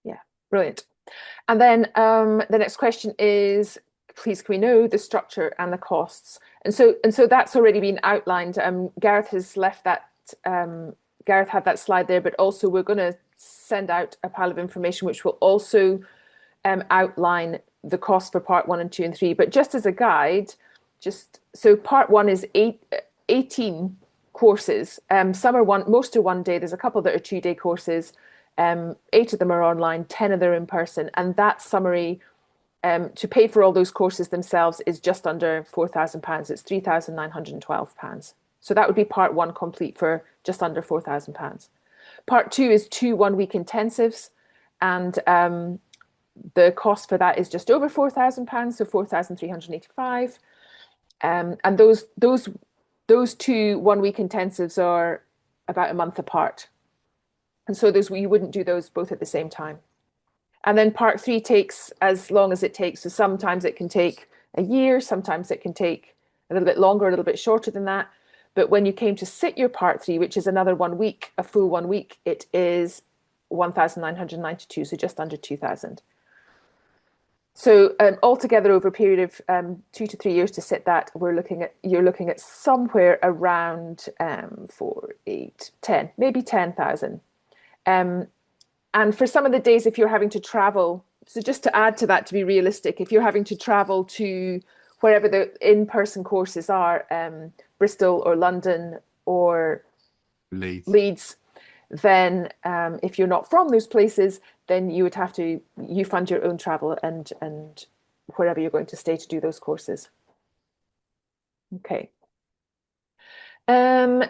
Yeah, brilliant. And then the next question is, please can we know the structure and the costs? And so that's already been outlined. Gareth has left that. Gareth had that slide there, but also we're going to send out a pile of information which will also outline the cost for part 1 and 2 and 3. But just as a guide, so part 1 is 18 courses. Some are most are 1 day. There's a couple that are 2-day courses. 8 of them are online, 10 of them are in person, and that summary to pay for all those courses themselves is just under £4,000. It's £3,912. So that would be part 1 complete for just under £4,000. Part 2 is 2 1-week intensives, and the cost for that is just over £4,000, so £4,385. And those 2 1-week intensives are about a month apart. And so you wouldn't do those both at the same time. And then part 3 takes as long as it takes. So sometimes it can take a year, sometimes it can take a little bit longer, a little bit shorter than that. But when you came to sit your part 3, which is another 1 week, a full 1 week, it is 1,992, so just under 2,000. So altogether, over a period of 2 to 3 years to sit that, you're looking at somewhere around 4, 8, 10, maybe 10,000. Um, and for some of the days, if you're having to travel, so just to add to that, to be realistic, if you're having to travel to wherever the in-person courses are, Bristol or London or Leads. Leeds, then if you're not from those places, then you would have to you fund your own travel and wherever you're going to stay to do those courses. Okay. Um,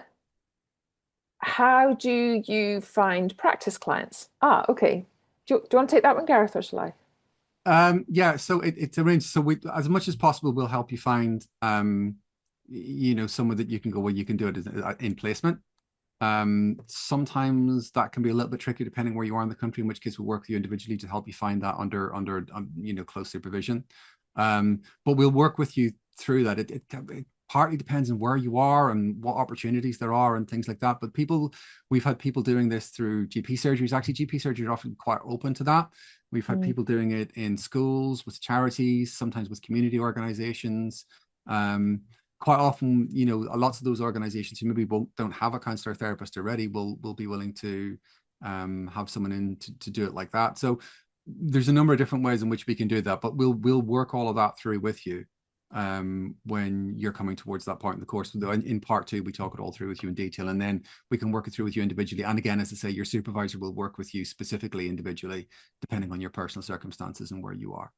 how do you find practice clients? Ah, okay. Do you want to take that one, Gareth, or shall I? Yeah, so it's arranged. So we, as much as possible, we'll help you find, somewhere that you can go where you can do it in placement. Sometimes that can be a little bit tricky depending where you are in the country, in which case we'll work with you individually to help you find that under close supervision. But we'll work with you through that. It partly depends on where you are and what opportunities there are and things like that. But we've had people doing this through GP surgeries. Actually, GP surgeries are often quite open to that. We've had people doing it in schools, with charities, sometimes with community organizations. Quite often, lots of those organizations who maybe don't have a counselor or therapist already will be willing to have someone in to do it like that. So there's a number of different ways in which we can do that, but we'll work all of that through with you when you're coming towards that part in the course. In part two, we talk it all through with you in detail, and then we can work it through with you individually. And again, as I say, your supervisor will work with you specifically individually, depending on your personal circumstances and where you are.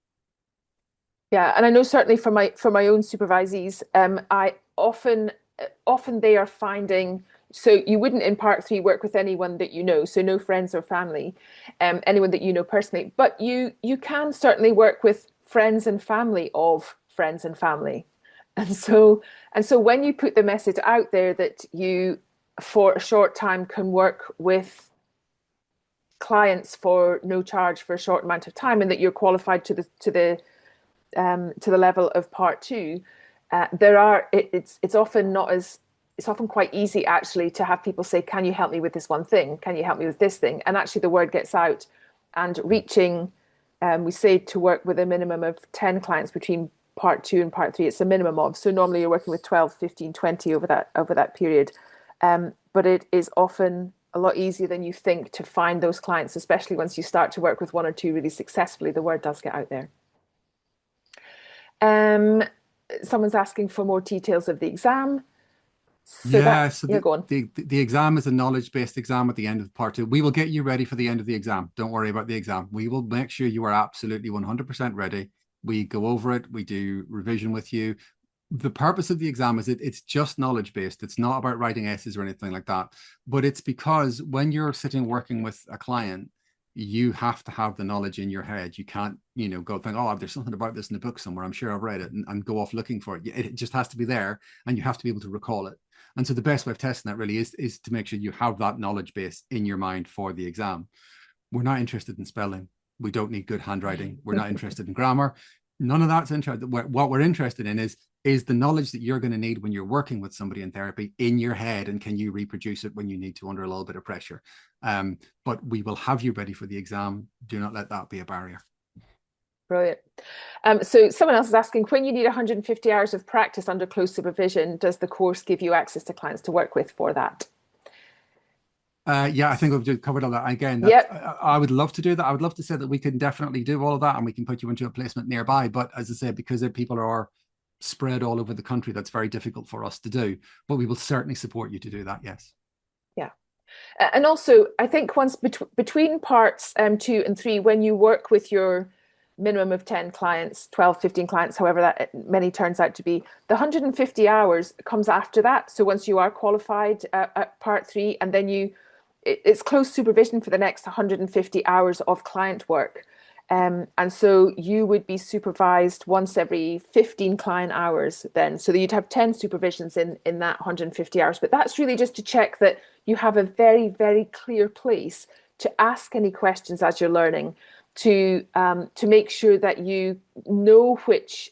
Yeah, and I know certainly for my own supervisees, I often they are finding, so you wouldn't in part three work with anyone that you know, so no friends or family, anyone that you know personally, but you can certainly work with friends and family of friends and family. And so when you put the message out there that you for a short time can work with clients for no charge for a short amount of time, and that you're qualified to the level of part two, it's often not as it's often quite easy actually to have people say, can you help me with this one thing? Can you help me with this thing? And actually the word gets out, and reaching, we say to work with a minimum of 10 clients between part two and part three. It's a minimum of, so normally you're working with 12, 15, 20 over that period. But it is often a lot easier than you think to find those clients, especially once you start to work with one or two really successfully. The word does get out there. Someone's asking for more details of the exam. So go on. The exam is a knowledge-based exam at the end of part two. We will get you ready for the end of the exam. Don't worry about the exam. We will make sure you are absolutely 100% ready. We go over it. We do revision with you. The purpose of the exam is it's just knowledge-based. It's not about writing essays or anything like that. But it's because when you're sitting working with a client, you have to have the knowledge in your head. You can't, go think, oh, there's something about this in the book somewhere. I'm sure I've read it, and go off looking for it. It just has to be there, and you have to be able to recall it. And so the best way of testing that really is to make sure you have that knowledge base in your mind for the exam. We're not interested in spelling. We don't need good handwriting. We're not interested in grammar. None of that's interesting. What we're interested in is the knowledge that you're going to need when you're working with somebody in therapy in your head, and can you reproduce it when you need to under a little bit of pressure. But we will have you ready for the exam. Do not let that be a barrier. Brilliant. So someone else is asking, when you need 150 hours of practice under close supervision, does the course give you access to clients to work with for that? Yeah, I think we've covered all that. Again, I would love to do that. I would love to say that we can definitely do all of that and we can put you into a placement nearby. But as I said, because people are spread all over the country, that's very difficult for us to do. But we will certainly support you to do that, yes. Yeah. And also, I think once between parts 2 and 3, when you work with your minimum of 10 clients, 12, 15 clients, however that many turns out to be, the 150 hours comes after that. So once you are qualified at part 3, and then it's close supervision for the next 150 hours of client work. And so you would be supervised once every 15 client hours then. So that you'd have 10 supervisions in that 150 hours. But that's really just to check that you have a very, very clear place to ask any questions as you're learning, to make sure that you know which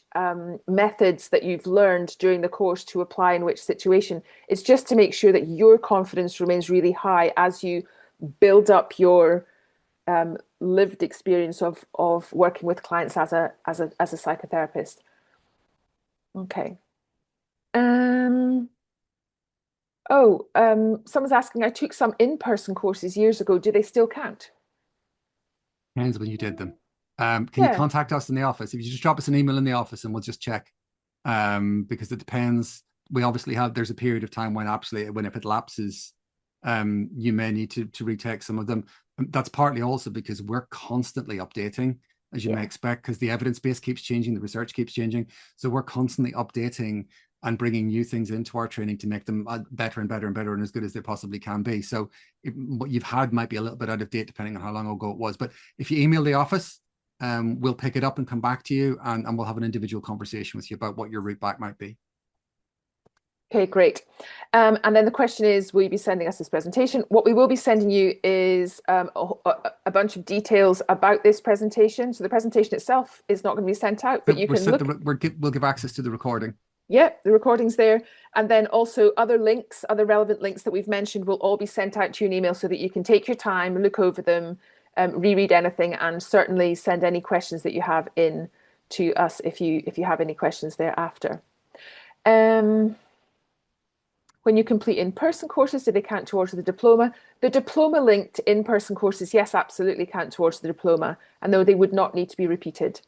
methods that you've learned during the course to apply in which situation. It's just to make sure that your confidence remains really high as you build up your lived experience of working with clients as a psychotherapist. Okay. Someone's asking, I took some in-person courses years ago. Do they still count? Depends when you did them. Can you Yeah. contact us in the office? If you just drop us an email in the office and we'll just check. Because it depends. We obviously there's a period of time when absolutely, when if it lapses, you may need to retake some of them. That's partly also because we're constantly updating, as you may expect, because the evidence base keeps changing, the research keeps changing. So we're constantly updating and bringing new things into our training to make them better and better and better and as good as they possibly can be. So what you've had might be a little bit out of date depending on how long ago it was. But if you email the office, we'll pick it up and come back to you, and we'll have an individual conversation with you about what your route back might be. Okay, great. And then the question is, will you be sending us this presentation? What we will be sending you is a bunch of details about this presentation. So the presentation itself is not going to be sent out, but you can look. We'll give access to the recording. Yeah, the recording's there. And then also other links, other relevant links that we've mentioned will all be sent out to you in email so that you can take your time, look over them, reread anything, and certainly send any questions that you have in to us if you have any questions thereafter. When you complete in-person courses, do they count towards the diploma? The diploma linked in-person courses, yes, absolutely count towards the diploma, and though they would not need to be repeated.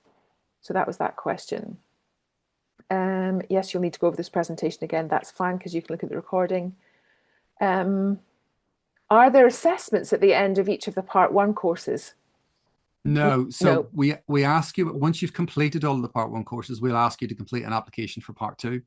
So that was that question. Yes, you'll need to go over this presentation again. That's fine because you can look at the recording. Are there assessments at the end of each of the Part 1 courses? No. So no. we ask you, once you've completed all of the Part 1 courses, we'll ask you to complete an application for Part 2.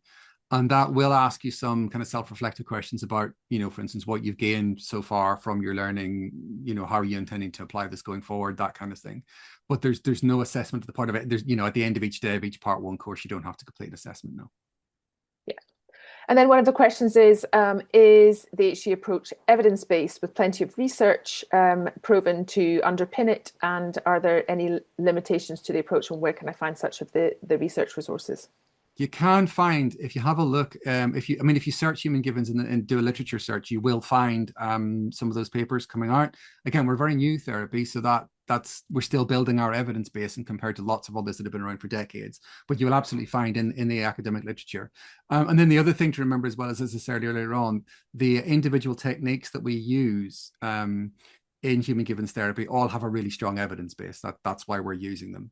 And that will ask you some kind of self-reflective questions about, for instance, what you've gained so far from your learning, how are you intending to apply this going forward, that kind of thing. But there's no assessment at the part of it. There's, at the end of each day of each Part 1 course, you don't have to complete an assessment, no. Yeah. And then one of the questions is the HG approach evidence-based with plenty of research proven to underpin it? And are there any limitations to the approach, and where can I find such of the research resources? You can find, if you have a look, if you search Human Givens and do a literature search, you will find some of those papers coming out. Again, we're very new therapy, so we're still building our evidence base and compared to lots of others that have been around for decades. But you will absolutely find in the academic literature. And then the other thing to remember as well, as I said earlier on, the individual techniques that we use in Human Givens therapy all have a really strong evidence base. That's why we're using them.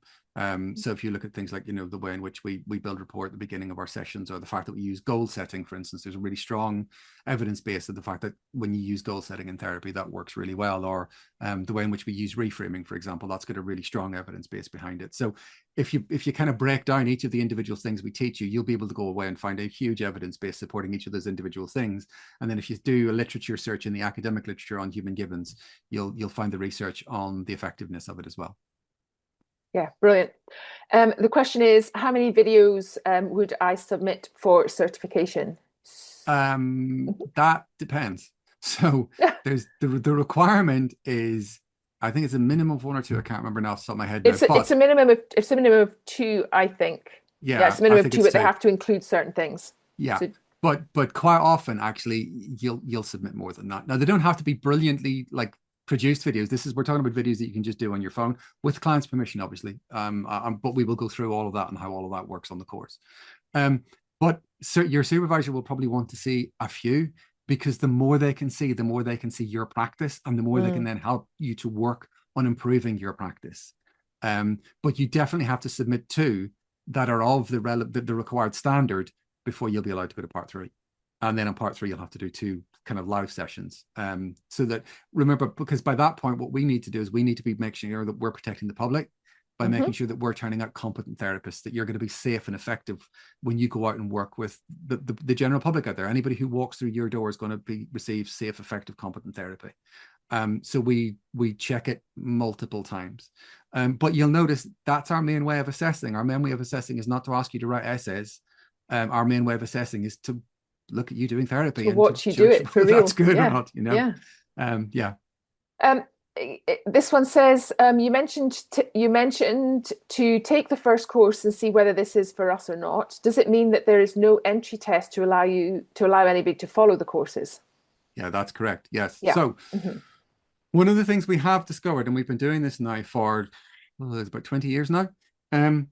So if you look at things like, the way in which we build rapport at the beginning of our sessions, or the fact that we use goal setting, for instance, there's a really strong evidence base of the fact that when you use goal setting in therapy, that works really well. Or the way in which we use reframing, for example, that's got a really strong evidence base behind it. So if you kind of break down each of the individual things we teach you, you'll be able to go away and find a huge evidence base supporting each of those individual things. And then if you do a literature search in the academic literature on Human Givens, you'll find the research on the effectiveness of it as well. Yeah, brilliant. The question is, how many videos would I submit for certification? That depends. So there's the requirement is, I think it's a minimum of 1 or 2. I can't remember now off the top of my head. It's a minimum of 2, I think. Yeah, it's a minimum of 2, but they have to include certain things. Yeah. So, but quite often, actually, you'll submit more than that. Now, they don't have to be brilliantly produced videos. We're talking about videos that you can just do on your phone with client's permission, obviously. But we will go through all of that and how all of that works on the course. But your supervisor will probably want to see a few, because the more they can see your practice, and the more they can then help you to work on improving your practice. But you definitely have to submit 2 that are of the required standard before you'll be allowed to go to Part 3. And then on Part 3, you'll have to do 2 kind of live sessions. So that, remember, because by that point, what we need to do is we need to be making sure that we're protecting the public by making sure that we're turning out competent therapists, that you're going to be safe and effective when you go out and work with the general public out there. Anybody who walks through your door is going to receive safe, effective, competent therapy. So we check it multiple times. But you'll notice that's our main way of assessing. Our main way of assessing is not to ask you to write essays. Our main way of assessing is to look at you doing therapy and watch you do it for real. That's good or not, Yeah. This one says, you mentioned to take the first course and see whether this is for us or not. Does it mean that there is no entry test to allow anybody to follow the courses? Yeah, that's correct. Yes. Yeah. So One of the things we have discovered, and we've been doing this now for, well, it's about 20 years now, um,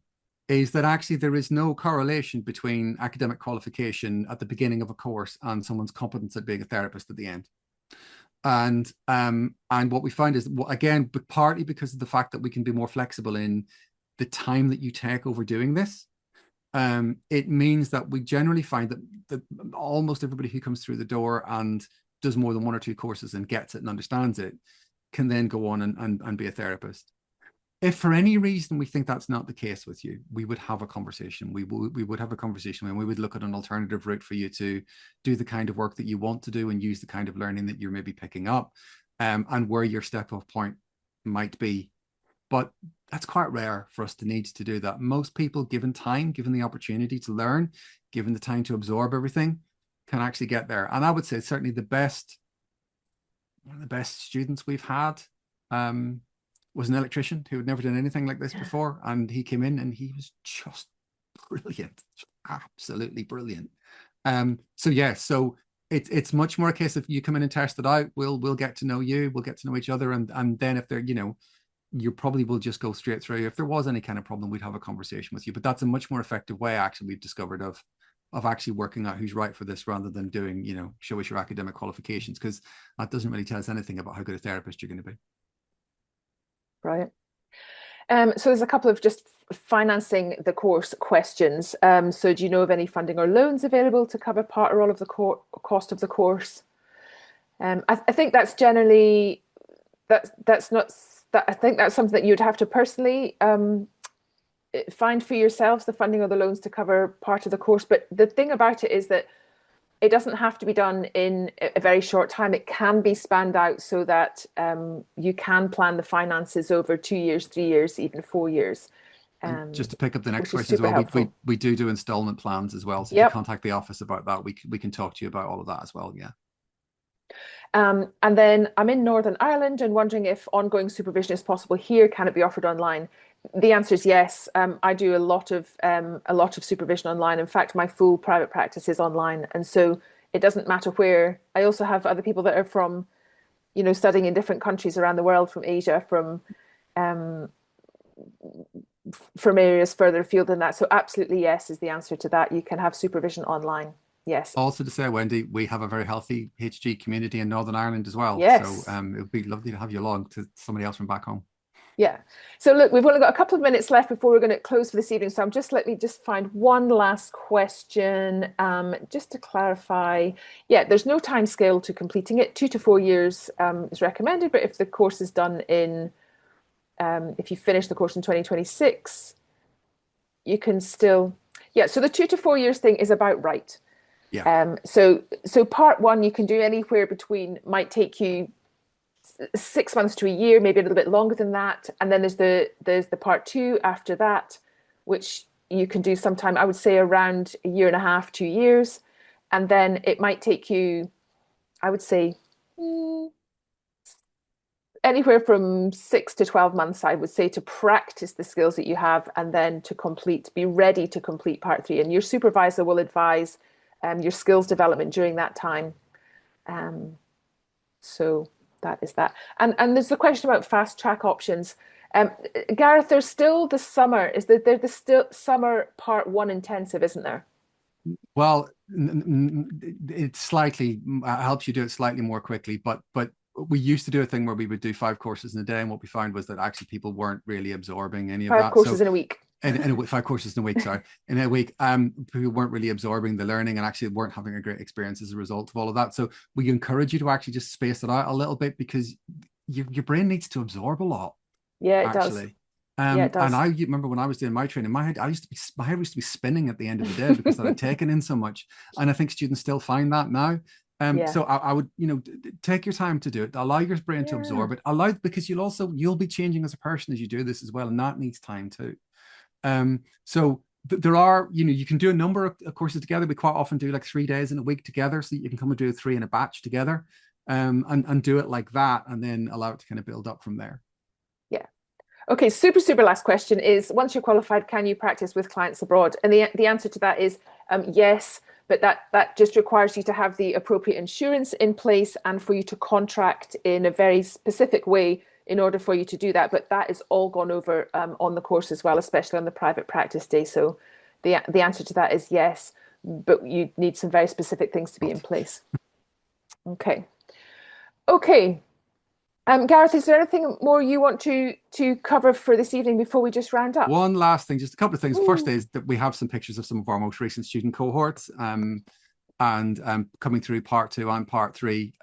is that actually there is no correlation between academic qualification at the beginning of a course and someone's competence at being a therapist at the end. And what we find is, again, but partly because of the fact that we can be more flexible in the time that you take over doing this, it means that we generally find that almost everybody who comes through the door and does more than one or two courses and gets it and understands it can then go on and be a therapist. If for any reason we think that's not the case with you, we would have a conversation. We would have a conversation and we would look at an alternative route for you to do the kind of work that you want to do and use the kind of learning that you're maybe picking up, and where your step off point might be. But that's quite rare for us to need to do that. Most people, given time, given the opportunity to learn, given the time to absorb everything, can actually get there. And I would say certainly one of the best students we've had was an electrician who had never done anything like this before. And he came in and he was just brilliant, absolutely brilliant. So yeah, so it's much more a case of you come in and test it out. We'll get to know you, we'll get to know each other. And then if they're, you probably will just go straight through. If there was any kind of problem, we'd have a conversation with you. But that's a much more effective way, actually, we've discovered of actually working out who's right for this rather than doing, show us your academic qualifications, because that doesn't really tell us anything about how good a therapist you're going to be. Right. So there's a couple of just financing the course questions. So do you know of any funding or loans available to cover part or all of the cost of the course? I think that's generally, that's not, I think that's something that you'd have to personally find for yourselves, the funding or the loans to cover part of the course. But the thing about it is that it doesn't have to be done in a very short time. It can be spanned out so that you can plan the finances over 2 years, 3 years, even 4 years. Just to pick up the next question as well, we do installment plans as well. So if you contact the office about that, we can talk to you about all of that as well. Yeah. And then I'm in Northern Ireland and wondering if ongoing supervision is possible here. Can it be offered online? The answer is yes. I do a lot of supervision online. In fact, my full private practice is online, and so it doesn't matter where. I also have other people that are from, studying in different countries around the world, from Asia, from areas further afield than that. So absolutely yes is the answer to that. You can have supervision online. Yes. Also to say, Wendy, we have a very healthy HG community in Northern Ireland as well. Yes. So it would be lovely to have you along to somebody else from back home. Yeah. So look, we've only got a couple of minutes left before we're going to close for this evening. So let me just find one last question, just to clarify. Yeah, there's no time scale to completing it. 2 to 4 years is recommended, but if the course is done if you finish the course in 2026, you can still, so the 2 to 4 years thing is about right. Yeah. So part one, you can do anywhere between, might take you 6 months to a year, maybe a little bit longer than that. And then there's the part two after that, which you can do sometime, I would say around a year and a half, 2 years. And then it might take you, I would say, anywhere from 6 to 12 months, I would say, to practice the skills that you have and then to be ready to complete part three. And your supervisor will advise your skills development during that time. So that is that. And there's the question about fast track options. Gareth, there's still the summer. There's still summer part one intensive, isn't there? Well, it slightly helps you do it slightly more quickly, but we used to do a thing where we would do 5 courses in a day, and what we found was that actually people weren't really absorbing any of that. 5 courses in a week. And 5 courses in a week, sorry. In a week, people weren't really absorbing the learning and actually weren't having a great experience as a result of all of that. So we encourage you to actually just space it out a little bit, because your brain needs to absorb a lot. Yeah, it does. And I remember when I was doing my training, my head used to be spinning at the end of the day because I had taken in so much. And I think students still find that now. So I would, take your time to do it. Allow your brain to absorb it. Because you'll be changing as a person as you do this as well, and that needs time too. So there are, you can do a number of courses together. We quite often do like 3 days in a week together, so you can come and do 3 in a batch together, and do it like that, and then allow it to kind of build up from there. Yeah. Okay. Super last question is, once you're qualified, can you practice with clients abroad? And the answer to that is yes, but that just requires you to have the appropriate insurance in place and for you to contract in a very specific way in order for you to do that. But that is all gone over on the course as well, especially on the private practice day. So the answer to that is yes, but you need some very specific things to be in place. Okay. Okay. Gareth, is there anything more you want to cover for this evening before we just round up? One last thing, just a couple of things. Ooh. First is that we have some pictures of some of our most recent student cohorts, and coming through part 2 and part 3,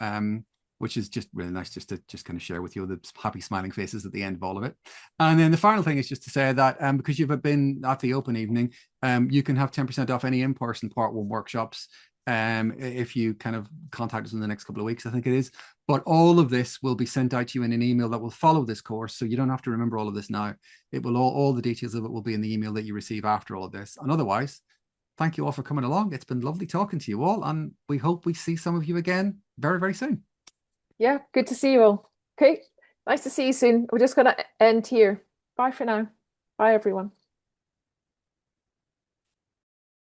which is just really nice just to kind of share with you the happy smiling faces at the end of all of it. And then the final thing is just to say that because you've been at the open evening, you can have 10% off any in-person part 1 workshops if you kind of contact us in the next couple of weeks, I think it is. But all of this will be sent out to you in an email that will follow this course, so you don't have to remember all of this now. It will all the details of it will be in the email that you receive after all of this. And otherwise, thank you all for coming along. It's been lovely talking to you all, and we hope we see some of you again very, very soon. Yeah, good to see you all. Okay, nice to see you soon. We're just going to end here. Bye for now. Bye, everyone.